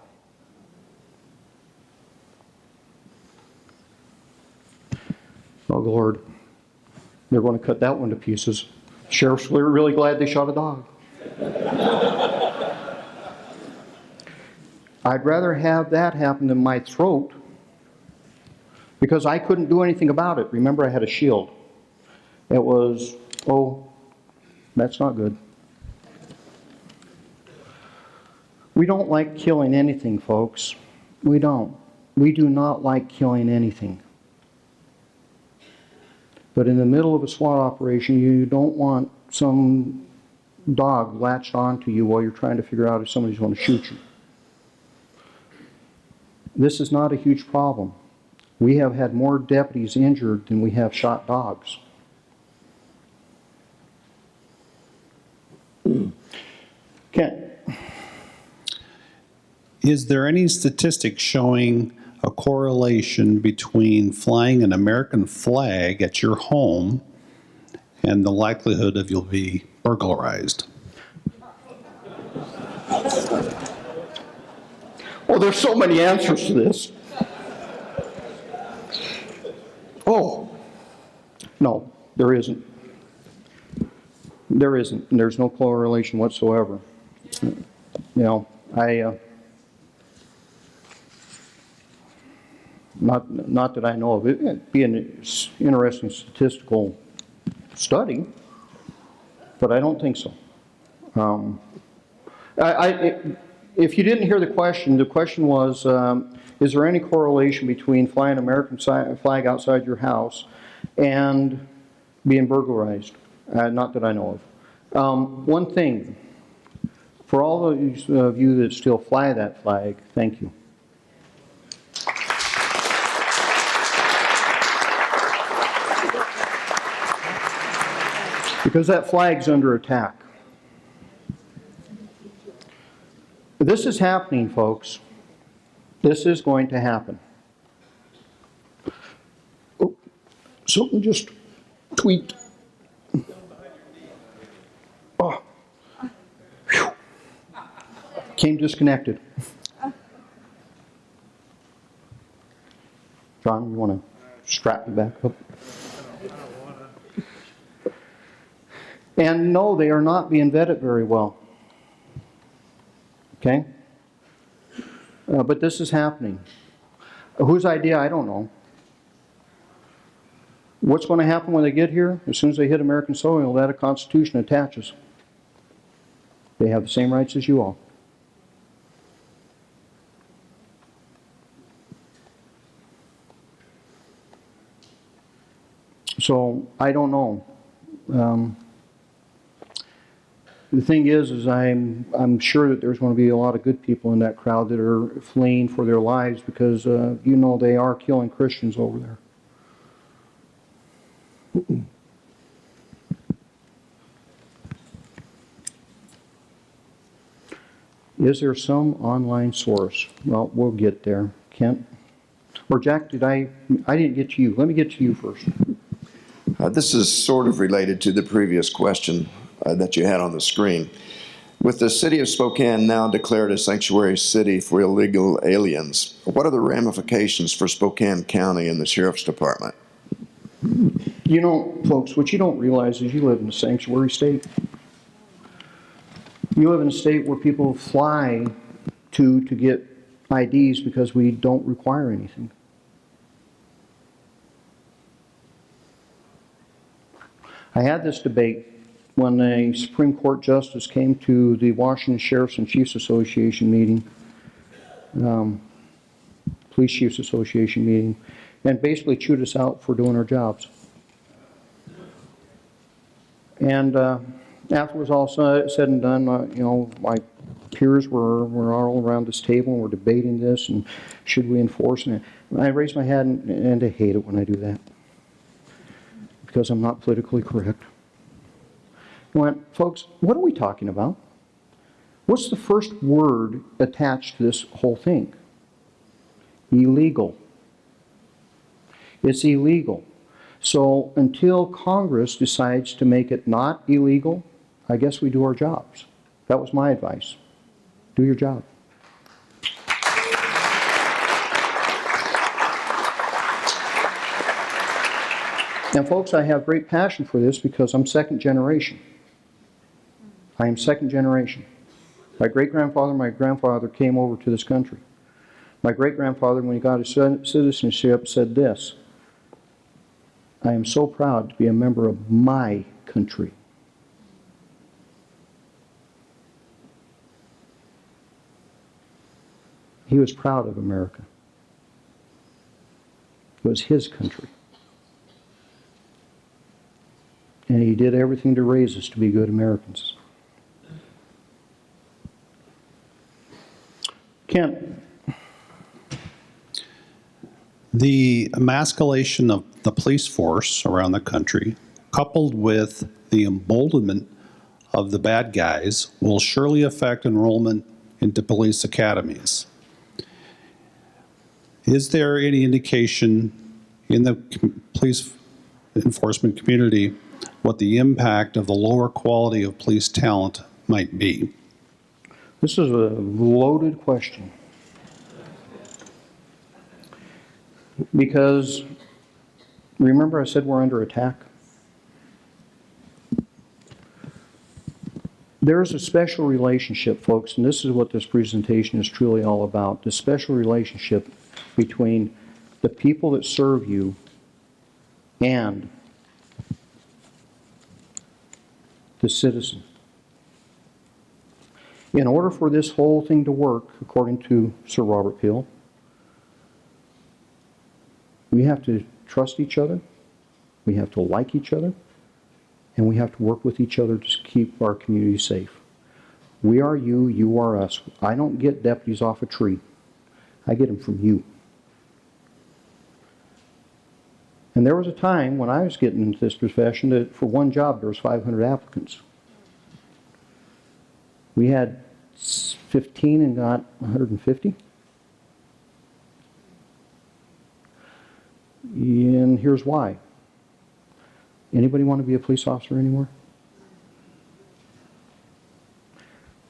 Oh, Lord. They're going to cut that one to pieces. Sheriffs were really glad they shot a dog. I'd rather have that happen than my throat, because I couldn't do anything about it. Remember, I had a shield. It was, oh, that's not good. We don't like killing anything, folks. We don't. We do not like killing anything. But in the middle of a SWAT operation, you don't want some dog latched onto you while you're trying to figure out if somebody's going to shoot you. This is not a huge problem. We have had more deputies injured than we have shot dogs. Ken. Is there any statistics showing a correlation between flying an American flag at your home and the likelihood of you'll be burglarized? Well, there's so many answers to this. Oh, no, there isn't. There isn't. And there's no correlation whatsoever. You know, not that I know of. It'd be an interesting statistical study, but I don't think so. If you didn't hear the question was, is there any correlation between flying an American flag outside your house and being burglarized? Not that I know of. One thing, for all those of you that still fly that flag, thank you. Because that flag's under attack. This is happening, folks. This is going to happen. Oh, something just tweaked. Oh. Whew. Came disconnected. John, you want to strap me back up? And no, they are not being vetted very well. Okay? But this is happening. Whose idea? I don't know. What's going to happen when they get here? As soon as they hit American soil, that a Constitution attaches. They have the same rights as you all. So, I don't know. The thing is I'm sure that there's going to be a lot of good people in that crowd that are fleeing for their lives because, you know, they are killing Christians over there. Is there some online source? Well, we'll get there. Kent? Or Jack, I didn't get to you. Let me get to you first. This is sort of related to the previous question that you had on the screen. With the city of Spokane now declared a sanctuary city for illegal aliens, what are the ramifications for Spokane County and the Sheriff's Department? You know, folks, what you don't realize is you live in a sanctuary state. You live in a state where people fly to get IDs because we don't require anything. I had this debate when a Supreme Court Justice came to the Washington Sheriffs and Chiefs Association meeting, Police Chiefs Association meeting, and basically chewed us out for doing our jobs. And after it was all said and done, you know, my peers were all around this table and we're debating this and should we enforce it. And I raised my hand and I hate it when I do that because I'm not politically correct. I went, folks, what are we talking about? What's the first word attached to this whole thing? Illegal. It's illegal. So until Congress decides to make it not illegal, I guess we do our jobs. That was my advice. Do your job. And folks, I have great passion for this because I'm second generation. I am second generation. My great-grandfather and my grandfather came over to this country. My great-grandfather, when he got his citizenship, said this: I am so proud to be a member of my country. He was proud of America. It was his country. And he did everything to raise us to be good Americans. Kent. The emasculation of the police force around the country, coupled with the emboldenment of the bad guys, will surely affect enrollment into police academies. Is there any indication in the police enforcement community what the impact of the lower quality of police talent might be? This is a loaded question. Because, remember I said we're under attack? There's a special relationship, folks, and this is what this presentation is truly all about. The special relationship between the people that serve you and the citizen. In order for this whole thing to work, according to Sir Robert Peel, we have to trust each other, we have to like each other, and we have to work with each other to keep our community safe. We are you, you are us. I don't get deputies off a tree. I get them from you. And there was a time when I was getting into this profession that for one job there was 500 applicants. We had 15 and got 150. And here's why. Anybody want to be a police officer anymore?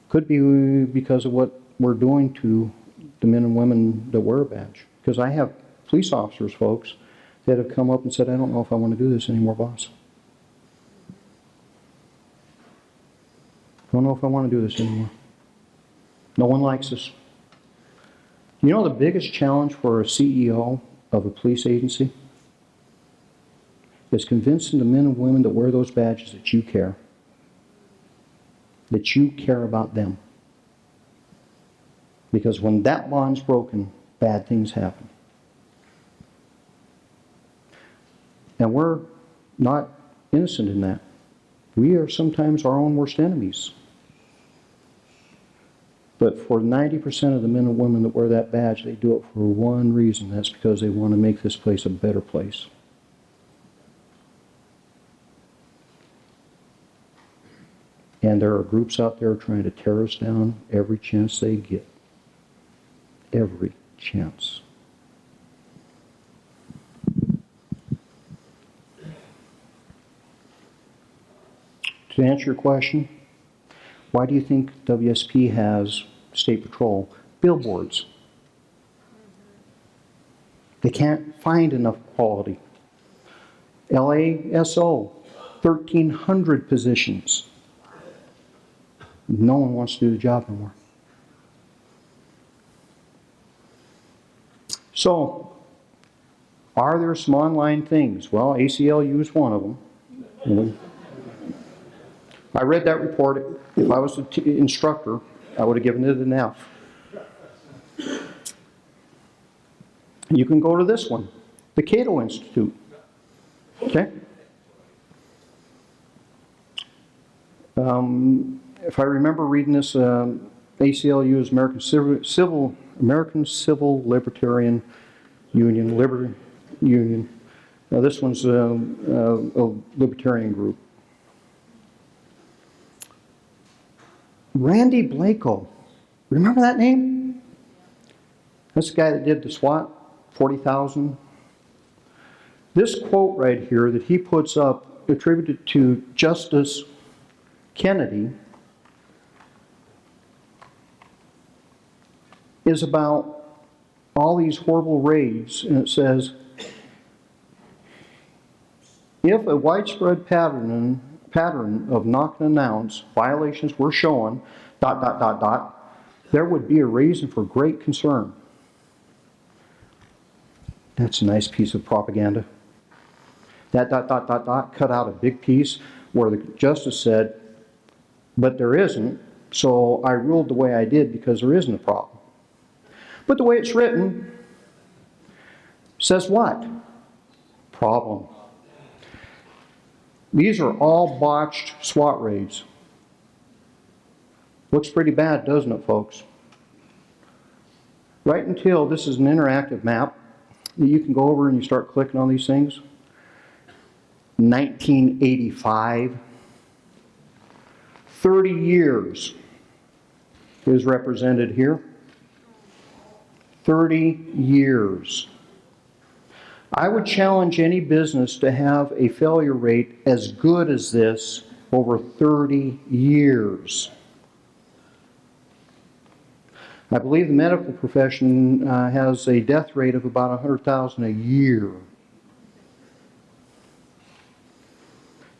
Could be because of what we're doing to the men and women that wear a badge. Because I have police officers, folks, that have come up and said, I don't know if I want to do this anymore, boss. Don't know if I want to do this anymore. No one likes us. You know the biggest challenge for a CEO of a police agency is convincing the men and women that wear those badges that you care. That you care about them. Because when that bond's broken, bad things happen. And we're not innocent in that. We are sometimes our own worst enemies. But for 90% of the men and women that wear that badge, they do it for one reason. That's because they want to make this place a better place. And there are groups out there trying to tear us down every chance they get. Every chance. To answer your question, why do you think WSP has State Patrol billboards? They can't find enough quality. LASO, 1,300 positions. No one wants to do the job anymore. So, are there some online things? Well, ACLU is one of them. I read that report. If I was an instructor, I would have given it an F. You can go to this one, the Cato Institute. Okay? If I remember reading this, ACLU is American Civil Libertarian Union. Now this one's a libertarian group. Randy Blako, remember that name? That's the guy that did the SWAT, 40,000. This quote right here that he puts up, attributed to Justice Kennedy, is about all these horrible raids, and it says, if a widespread pattern of knock and announce violations were shown, ... there would be a reason for great concern. That's a nice piece of propaganda. That ... cut out a big piece where the justice said, but there isn't, so I ruled the way I did because there isn't a problem. But the way it's written says what? Problem. These are all botched SWAT raids. Looks pretty bad, doesn't it, folks? Right until this is an interactive map that you can go over and you start clicking on these things. 1985. 30 years is represented here. 30 years. I would challenge any business to have a failure rate as good as this over 30 years. I believe the medical profession has a death rate of about 100,000 a year.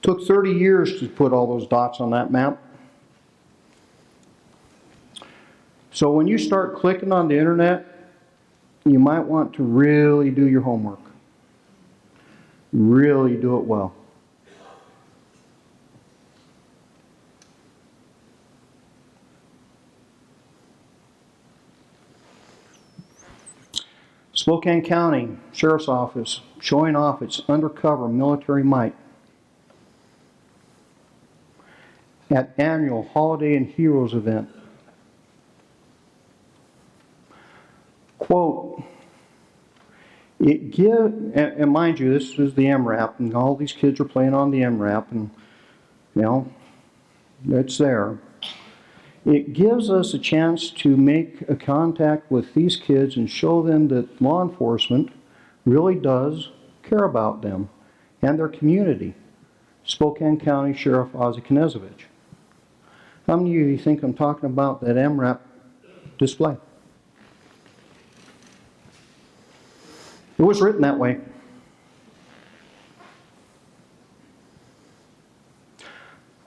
Took 30 years to put all those dots on that map. So when you start clicking on the internet, you might want to really do your homework. Really do it well. Spokane County Sheriff's Office showing off its undercover military might at annual Holiday and Heroes event. Quote, and mind you, this is the MRAP, and all these kids are playing on the MRAP, and, you know, it's there. It gives us a chance to make a contact with these kids and show them that law enforcement really does care about them and their community. Spokane County Sheriff Ozzie Knezovich. How many of you think I'm talking about that MRAP display? It was written that way.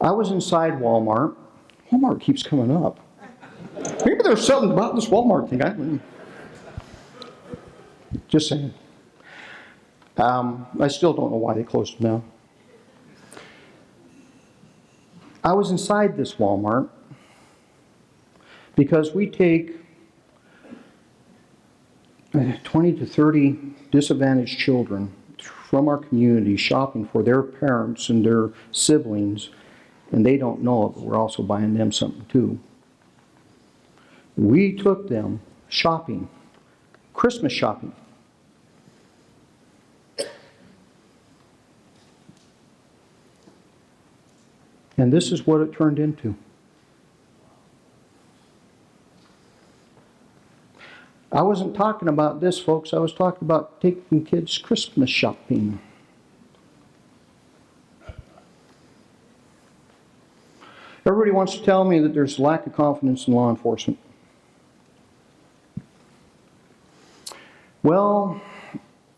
I was inside Walmart Walmart keeps coming up. Maybe there's something about this Walmart thing. Just saying. I still don't know why they closed them down. I was inside this Walmart because we take 20 to 30 disadvantaged children from our community shopping for their parents and their siblings, and they don't know it, but we're also buying them something too. We took them shopping, Christmas shopping. And this is what it turned into. I wasn't talking about this, folks. I was talking about taking kids Christmas shopping. Everybody wants to tell me that there's lack of confidence in law enforcement. Well,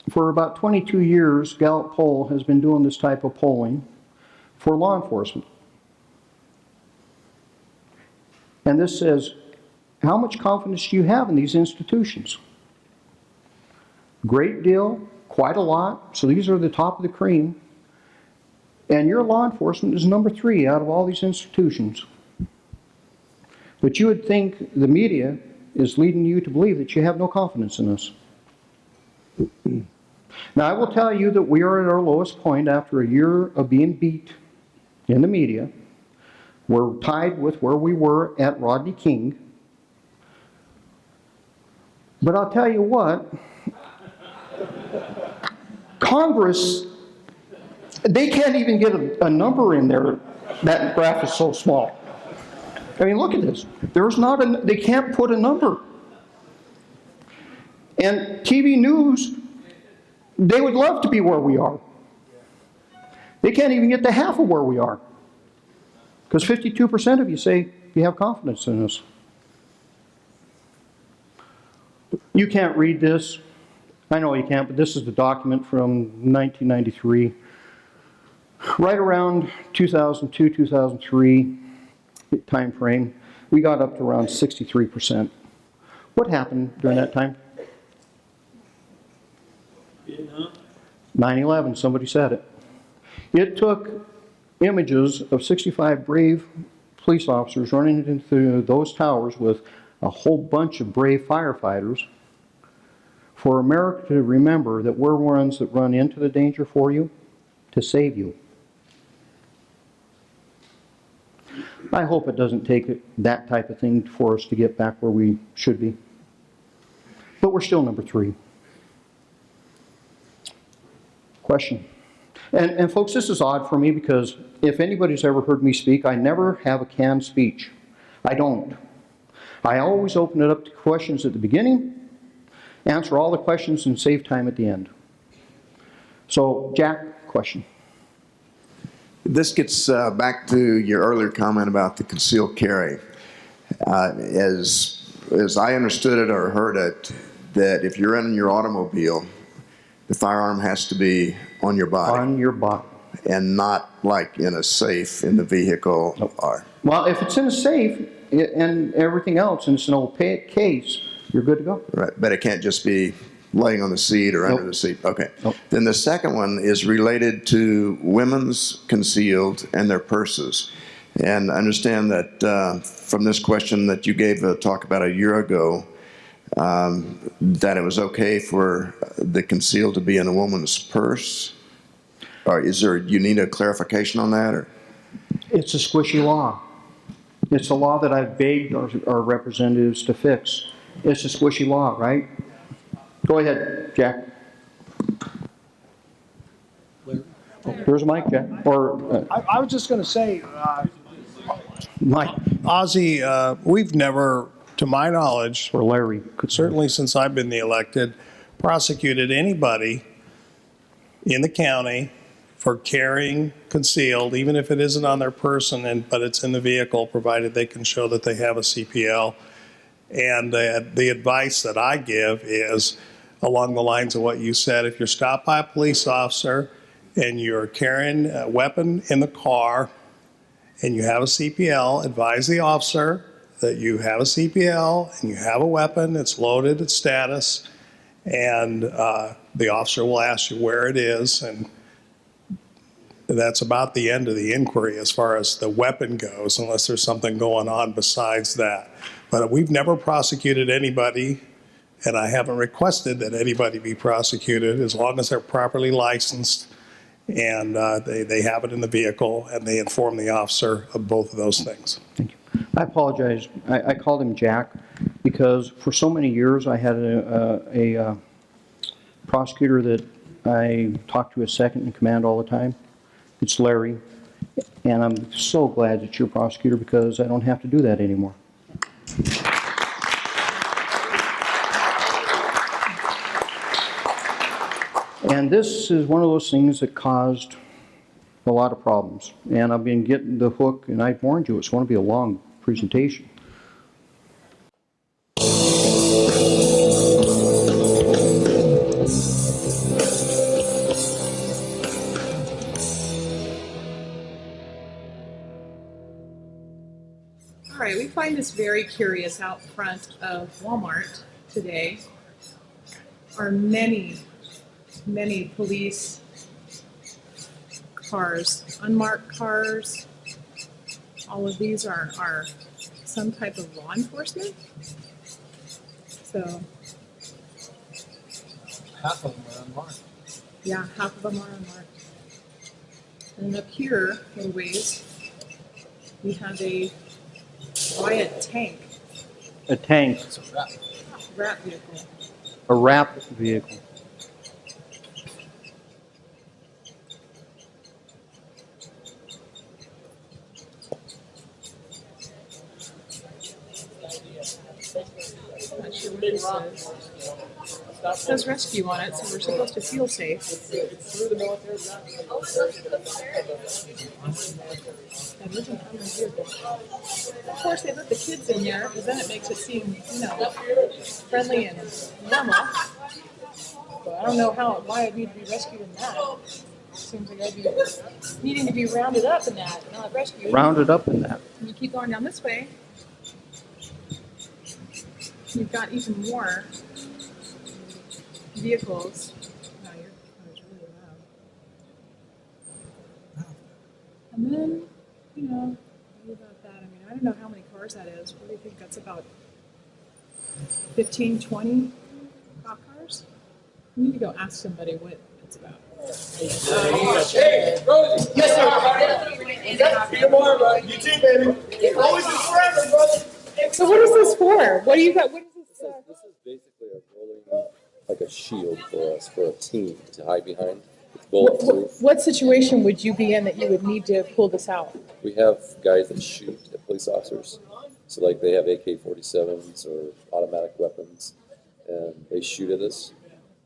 for about 22 years, Gallup Poll has been doing this type of polling for law enforcement. And this says, how much confidence do you have in these institutions? Great deal, quite a lot. So these are the top of the cream. And your law enforcement is number 3 out of all these institutions. But you would think the media is leading you to believe that you have no confidence in us. Now, I will tell you that we are at our lowest point after a year of being beat in the media. We're tied with where we were at Rodney King. But I'll tell you what, Congress, they can't even get a number in there. That graph is so small. I mean, look at this. They can't put a number. And TV news, they would love to be where we are. They can't even get to half of where we are. Because 52% of you say you have confidence in us. You can't read this. I know you can't, but this is the document from 1993. Right around 2002, 2003 time frame, we got up to around 63%. What happened during that time? 9/11, somebody said it. It took images of 65 brave police officers running into those towers with a whole bunch of brave firefighters for America to remember that we're ones that run into the danger for you to save you. I hope it doesn't take that type of thing for us to get back where we should be. But we're still number 3. Question. And folks, this is odd for me because if anybody's ever heard me speak, I never have a canned speech. I don't. I always open it up to questions at the beginning, answer all the questions, and save time at the end. So, Jack, question. This gets back to your earlier comment about the concealed carry. As I understood it or heard it, that if you're in your automobile, the firearm has to be on your body. On your body. And not like in a safe in the vehicle. Nope. Well, if it's in a safe and everything else, and it's an opaque case, you're good to go. Right, but it can't just be laying on the seat or under the seat. Okay. Nope. Then the second one is related to women's concealed and their purses. And I understand that from this question that you gave a talk about a year ago, that it was okay for the concealed to be in a woman's purse. Or you need a clarification on that? Or? It's a squishy law. It's a law that I've begged our representatives to fix. It's a squishy law, right? Go ahead, Jack. Here's a mic, Jack. Or I was just going to say, Mike. Ozzie, we've never, to my knowledge, or Larry, certainly since I've been elected, prosecuted anybody in the county for carrying concealed, even if it isn't on their person, but it's in the vehicle, provided they can show that they have a CPL. And the advice that I give is along the lines of what you said. If you're stopped by a police officer and you're carrying a weapon in the car and you have a CPL, advise the officer that you have a CPL and you have a weapon, it's loaded, it's status, and the officer will ask you where it is, and that's about the end of the inquiry as far as the weapon goes, unless there's something going on besides that. But we've never prosecuted anybody, and I haven't requested that anybody be prosecuted as long as they're properly licensed and they have it in the vehicle and they inform the officer of both of those things. Thank you. I apologize. I called him Jack because for so many years I had a prosecutor that I talked to as second in command all the time. It's Larry, and I'm so glad that you're a prosecutor because I don't have to do that anymore. And this is one of those things that caused a lot of problems. And I've been getting the hook, and I warned you, it's going to be a long presentation. All right, we find this very curious. Out front of Walmart today are many police cars, unmarked cars. All of these are some type of law enforcement. So half of them are unmarked. Yeah, half of them are unmarked. And up here, a little ways, we have a riot tank. A tank. It's a RAP vehicle. A RAP vehicle. Not sure what this is. It says rescue on it, so we're supposed to feel safe. That isn't on my vehicle. Of course, they let the kids in there, because then it makes it seem, friendly and normal. But I don't know why I'd need to be rescued in that. Seems like I'd be needing to be rounded up in that, not rescued. Rounded up in that. And you keep going down this way, you've got even more vehicles. Wow, your car is really loud. And then, what about that? I mean, I don't know how many cars that is. What do you think? That's about 15, 20 cop cars? We need to go ask somebody what it's about. Hey, Rosie. Yes, sir. Good morning, bro. You too, baby. Always been friendly, brother. So what is this for? What do you got? What is this? This is basically a rolling, like a shield for us, for a team to hide behind. It's bulletproof. What situation would you be in that you would need to pull this out? We have guys that shoot at police officers. So like they have AK-47s or automatic weapons, and they shoot at us.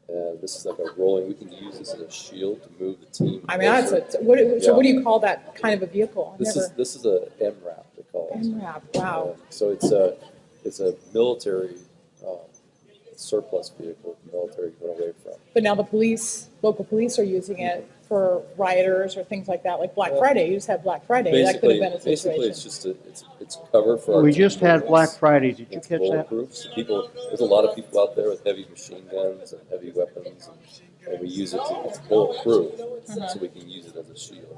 And this is like a rolling, we can use this as a shield to move the team. I mean, so what do you call that kind of a vehicle? This is a MRAP, they call it. MRAP, wow. So it's a military surplus vehicle, the military can run away from. But now the local police are using it for rioters or things like that, like Black Friday. You just had Black Friday. That could have been a situation. Basically, it's just it's cover for our We just had Black Friday. Did you catch that? So there's a lot of people out there with heavy machine guns and heavy weapons, and we use it it's bulletproof, so we can use it as a shield.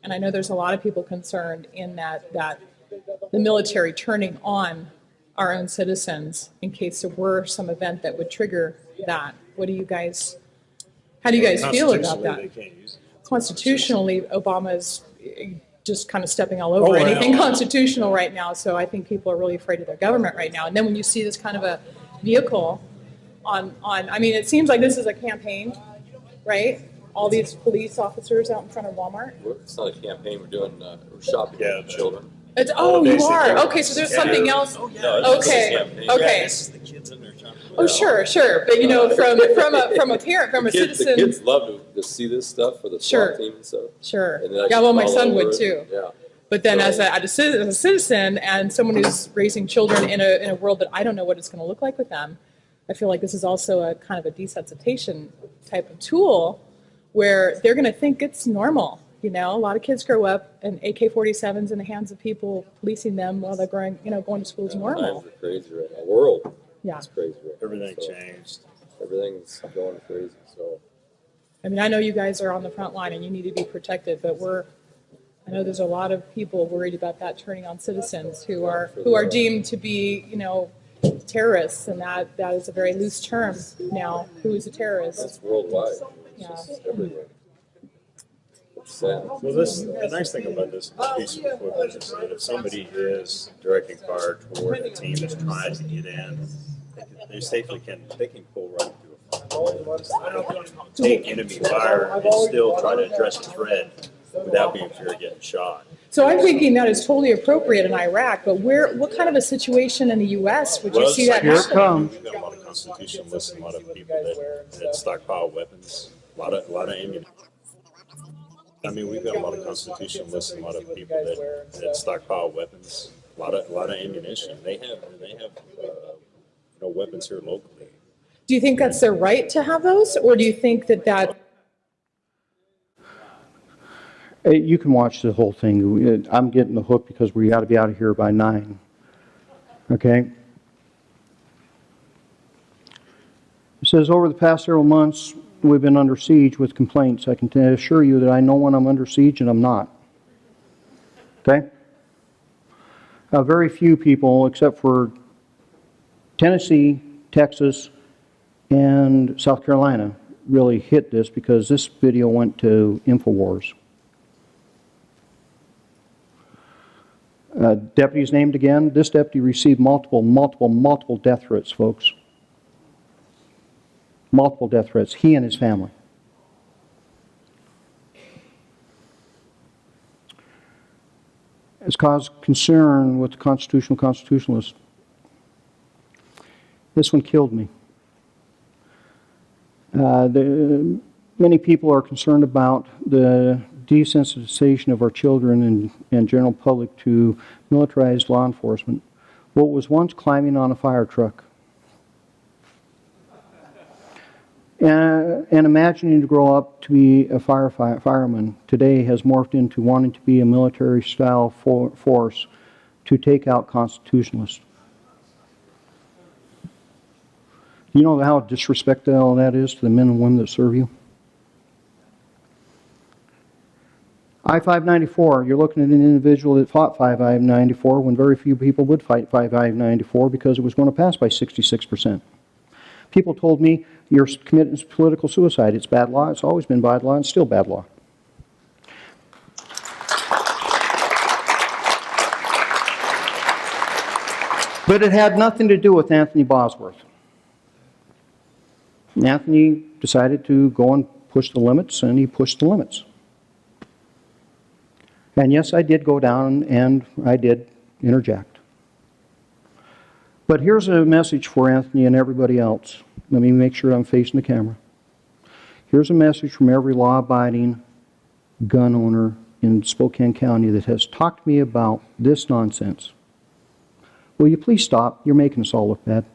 And I know there's a lot of people concerned in that the military turning on our own citizens in case there were some event that would trigger that. How do you guys feel about that? Constitutionally, Obama's just kind of stepping all over anything constitutional right now, so I think people are really afraid of their government right now. And then when you see this kind of a vehicle I mean, it seems like this is a campaign, right? All these police officers out in front of Walmart. It's not a campaign, we're shopping with children. You are? Okay, so there's something else. Okay. This is the kids in there shopping. Oh, sure. But from a parent, from a citizen. The kids love to see this stuff for the SWAT team and stuff. Sure. And Yeah, well, my son would it. too. Yeah. But then as a citizen and someone who's raising children in a world that I don't know what it's going to look like with them, I feel like this is also a kind of a desensitization type of tool where they're going to think it's normal You know, a lot of kids grow up and AK-47s in the hands of people policing them while they're going, going to school is normal. Times are crazy right now. The world Yeah. is crazy right now. Everything changed. Everything's going crazy. So I mean, I know you guys are on the front line and you need to be protected, but I know there's a lot of people worried about that turning on citizens who are deemed to be, terrorists, and that is a very loose term now. Who is a terrorist? it's worldwide. It's Yeah. just everywhere. It's sad. Well, the nice thing about this piece of equipment is that if somebody is directing fire toward a team that's trying to get in, they safely can pull right through a fire. Take enemy fire and still try to address the threat without being feared of getting shot. So I'm thinking that is totally appropriate in Iraq, but what kind of a situation in the U.S. would you see that happen? We've got a lot of constitutionalists and a lot of people that stockpile weapons, a lot of ammunition. I mean, we've got a lot of constitutionalists and a lot of people that stockpile weapons, a lot of ammunition. They have weapons here locally. Do you think that's their right to have those, or do you think that You can watch the whole thing. I'm getting the hook because we got to be out of here by 9. Okay? It says, over the past several months, we've been under siege with complaints. I can assure you that I know when I'm under siege and I'm not. Okay? Very few people, except for Tennessee, Texas, and South Carolina, really hit this because this video went to InfoWars. Deputies named again. This deputy received multiple death threats, folks. Multiple death threats, he and his family. It's caused concern with the constitutionalists. This one killed me. Many people are concerned about the desensitization of our children and general public to militarized law enforcement. What was once climbing on a fire truck and imagining to grow up to be a fireman today has morphed into wanting to be a military-style force to take out constitutionalists. You know how disrespectful that is to the men and women that serve you? I-594, you're looking at an individual that fought I-594 when very few people would fight I-594 because it was going to pass by 66%. People told me, you're committing political suicide. It's bad law. It's always been bad law and still bad law. But it had nothing to do with Anthony Bosworth. Anthony decided to go and push the limits, and he pushed the limits. And yes, I did go down and I did interject. But here's a message for Anthony and everybody else. Let me make sure I'm facing the camera. Here's a message from every law-abiding gun owner in Spokane County that has talked to me about this nonsense. Will you please stop? You're making us all look bad.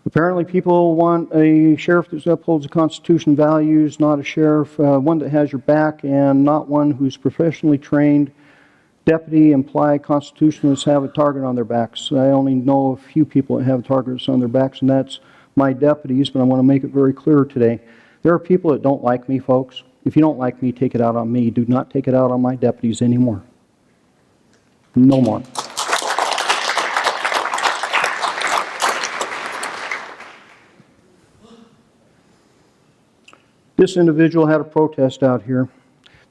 Apparently people want a sheriff that upholds the Constitution values, not a sheriff, one that has your back, and not one who's professionally trained. Deputy imply constitutionalists have a target on their backs. I only know a few people that have targets on their backs, and that's my deputies, but I want to make it very clear today. There are people that don't like me, folks. If you don't like me, take it out on me. Do not take it out on my deputies anymore. No more. This individual had a protest out here.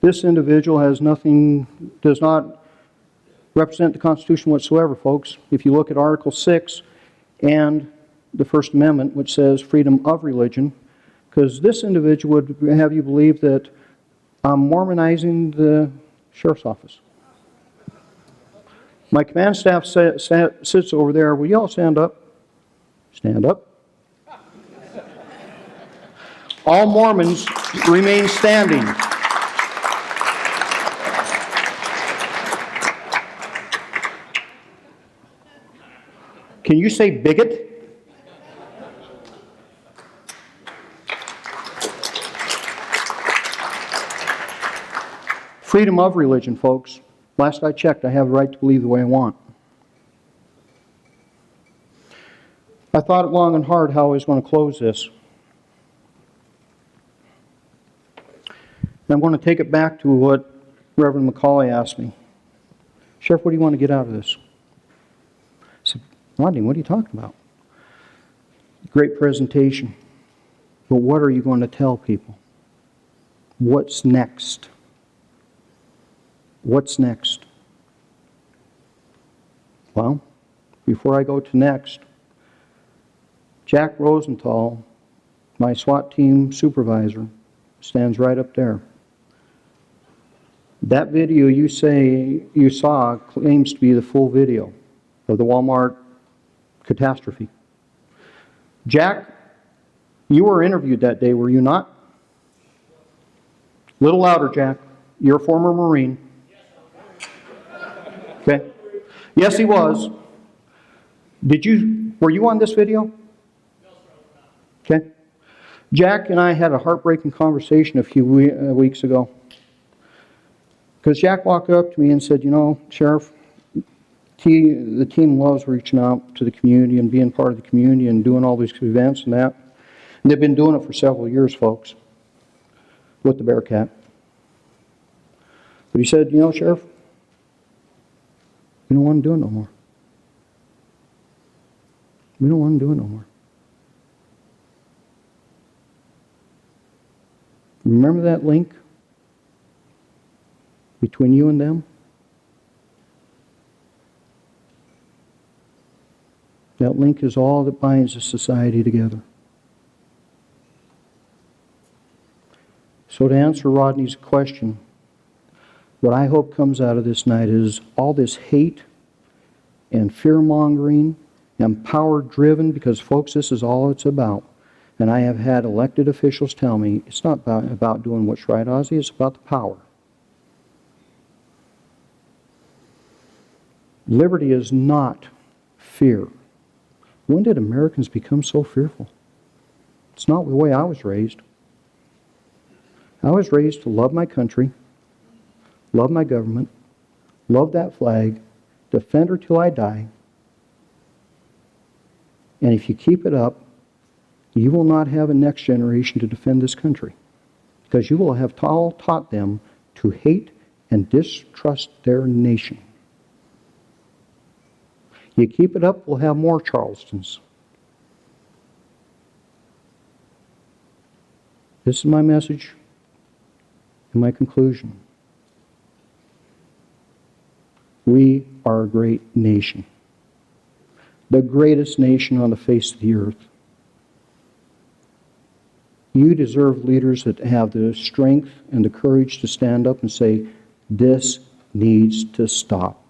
This individual has nothing, does not represent the Constitution whatsoever, folks. If you look at Article 6 and the First Amendment, which says freedom of religion, because this individual would have you believe that I'm Mormonizing the sheriff's office. My command staff sits over there. Will you all stand up? Stand up. All Mormons remain standing. Can you say bigot? Freedom of religion, folks. Last I checked, I have the right to believe the way I want. I thought long and hard how I was going to close this. And I'm going to take it back to what Reverend McCauley asked me. Sheriff, what do you want to get out of this? I said, Rodney, what are you talking about? Great presentation. But what are you going to tell people? What's next? What's next? Well, before I go to next, Jack Rosenthal, my SWAT team supervisor, stands right up there. That video you say you saw claims to be the full video of the Walmart catastrophe. Jack, you were interviewed that day, were you not? A little louder, Jack. You're a former Marine. Okay. Yes, he was. Were you on this video? Okay. Jack and I had a heartbreaking conversation a few weeks ago. Because Jack walked up to me and said, you know, Sheriff, the team loves reaching out to the community and being part of the community and doing all these events and that. And they've been doing it for several years, folks, with the Bearcat. But he said, you know, Sheriff, we don't want to do it no more. We don't want to do it no more. Remember that link between you and them? That link is all that binds the society together. So to answer Rodney's question, what I hope comes out of this night is all this hate and fear-mongering and power-driven, because, folks, this is all it's about. And I have had elected officials tell me, it's not about doing what's right, Ozzie, it's about the power. Liberty is not fear. When did Americans become so fearful? It's not the way I was raised. I was raised to love my country, love my government, love that flag, defend her till I die. And if you keep it up, you will not have a next generation to defend this country, because you will have all taught them to hate and distrust their nation. You keep it up, we'll have more Charlestons. This is my message and my conclusion. We are a great nation. The greatest nation on the face of the earth. You deserve leaders that have the strength and the courage to stand up and say, this needs to stop.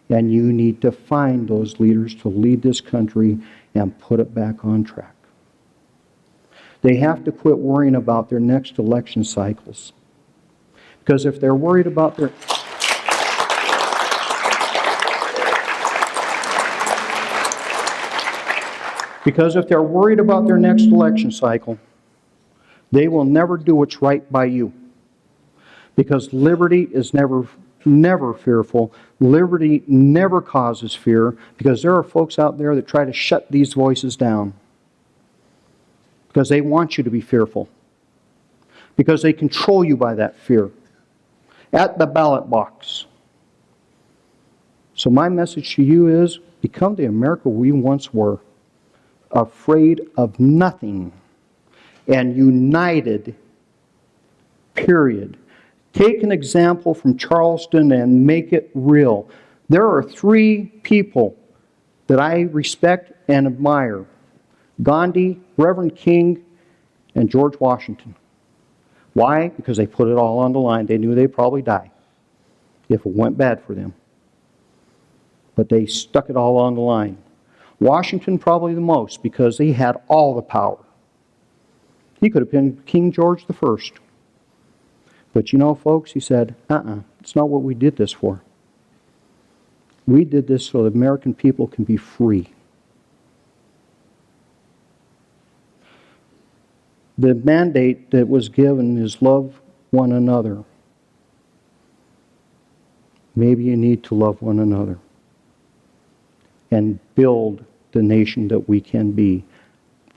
And you need to find those leaders to lead this country and put it back on track. They have to quit worrying about their next election cycles. Because if they're worried about their... Because if they're worried about their next election cycle, they will never do what's right by you. Because liberty is never fearful. Liberty never causes fear, because there are folks out there that try to shut these voices down. Because they want you to be fearful. Because they control you by that fear. At the ballot box. So my message to you is, become the America we once were. Afraid of nothing. And united. Period. Take an example from Charleston and make it real. There are 3 people that I respect and admire. Gandhi, Reverend King, and George Washington. Why? Because they put it all on the line. They knew they'd probably die if it went bad for them. But they stuck it all on the line. Washington probably the most, because he had all the power. He could have been King George I. But you know, folks, he said, it's not what we did this for. We did this so the American people can be free. The mandate that was given is love one another. Maybe you need to love one another and build the nation that we can be.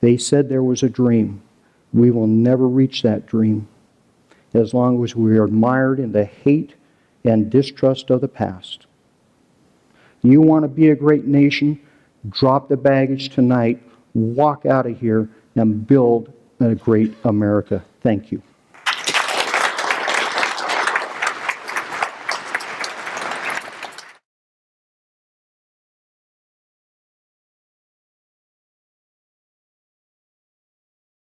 They said there was a dream. We will never reach that dream as long as we are mired in the hate and distrust of the past. You want to be a great nation? Drop the baggage tonight, walk out of here, and build a great America. Thank you.